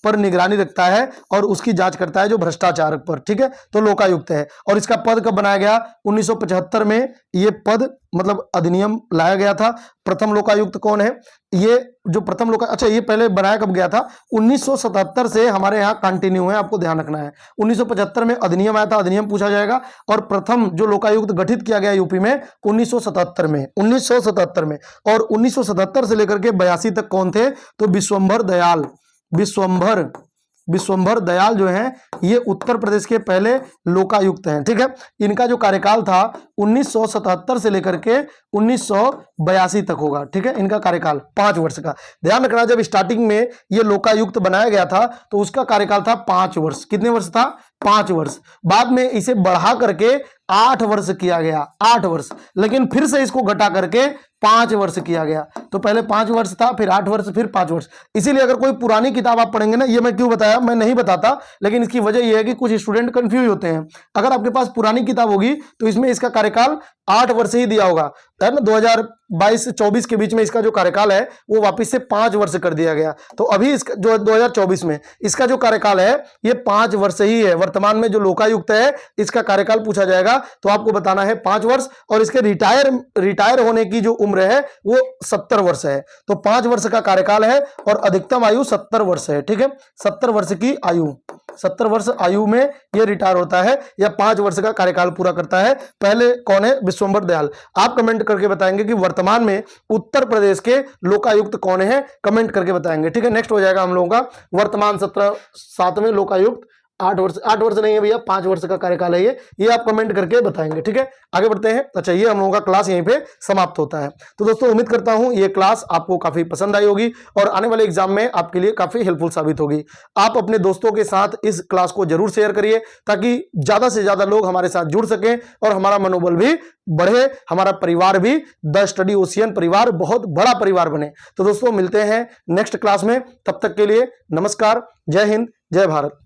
पर निगरानी रखता है और उसकी जांच करता है, जो भ्रष्टाचार पर, ठीक है। तो लोकायुक्त है। और इसका पद कब बनाया गया? 1975 में ये पद, मतलब अधिनियम लाया गया था। प्रथम लोकायुक्त कौन है? ये जो प्रथम अच्छा ये पहले बनाया कब गया था? 1977 से हमारे यहाँ कंटिन्यू है, आपको ध्यान रखना है। 1975 में अधिनियम आया था, अधिनियम पूछा जाएगा। और प्रथम जो लोकायुक्त गठित किया गया यूपी में 1977 में, 1977 में। और 1977 से लेकर के 82 तक कौन थे? तो विश्वंभर दयाल जो हैं ये उत्तर प्रदेश के पहले लोकायुक्त हैं, ठीक है। इनका जो कार्यकाल था 1977 से लेकर के 1982 तक होगा, ठीक है। इनका कार्यकाल 5 वर्ष का। ध्यान रखना, जब स्टार्टिंग में ये लोकायुक्त बनाया गया था तो उसका कार्यकाल था 5 वर्ष। कितने वर्ष था? 5 वर्ष। बाद में इसे बढ़ा करके 8 वर्ष किया गया, 8 वर्ष। लेकिन फिर से इसको घटा करके 5 वर्ष किया गया। तो पहले 5 वर्ष था, फिर 8 वर्ष, फिर 5 वर्ष। इसीलिए अगर कोई पुरानी किताब आप पढ़ेंगे ना, ये मैं क्यों बताया, मैं नहीं बताता, लेकिन इसकी वजह यह है कि कुछ स्टूडेंट कंफ्यूज होते हैं। अगर आपके पास पुरानी किताब होगी तो इसमें इसका कार्यकाल 8 वर्ष ही दिया होगा, है ना। 2022 से 24 के बीच में इसका जो कार्यकाल है वो वापस से 5 वर्ष कर दिया गया। तो अभी इसका जो 2024 में इसका जो कार्यकाल है ये 5 वर्ष ही है। वर्तमान में जो लोकायुक्त है इसका कार्यकाल पूछा जाएगा तो आपको बताना है 5 वर्ष। और इसके रिटायर होने की जो उम्र है वो 70 वर्ष है। तो 5 वर्ष का कार्यकाल है और अधिकतम आयु 70 वर्ष है, ठीक है। 70 वर्ष की आयु, 70 वर्ष आयु में यह रिटायर होता है या 5 वर्ष का कार्यकाल पूरा करता है। पहले कौन है? विश्वंभर दयाल। आप कमेंट करके बताएंगे कि वर्तमान में उत्तर प्रदेश के लोकायुक्त कौन है, कमेंट करके बताएंगे, ठीक है। नेक्स्ट हो जाएगा हम लोगों का वर्तमान 7वें लोकायुक्त। 8 वर्ष नहीं है भैया, 5 वर्ष का कार्यकाल है ये आप कमेंट करके बताएंगे, ठीक है। आगे बढ़ते हैं। अच्छा, ये हम लोगों का क्लास यहीं पे समाप्त होता है। तो दोस्तों उम्मीद करता हूं ये क्लास आपको काफी पसंद आई होगी और आने वाले एग्जाम में आपके लिए काफी हेल्पफुल साबित होगी। आप अपने दोस्तों के साथ इस क्लास को जरूर शेयर करिए ताकि ज्यादा से ज्यादा लोग हमारे साथ जुड़ सकें और हमारा मनोबल भी बढ़े, हमारा परिवार भी द स्टडी ओशियन परिवार बहुत बड़ा परिवार बने। तो दोस्तों मिलते हैं नेक्स्ट क्लास में, तब तक के लिए नमस्कार, जय हिंद, जय भारत।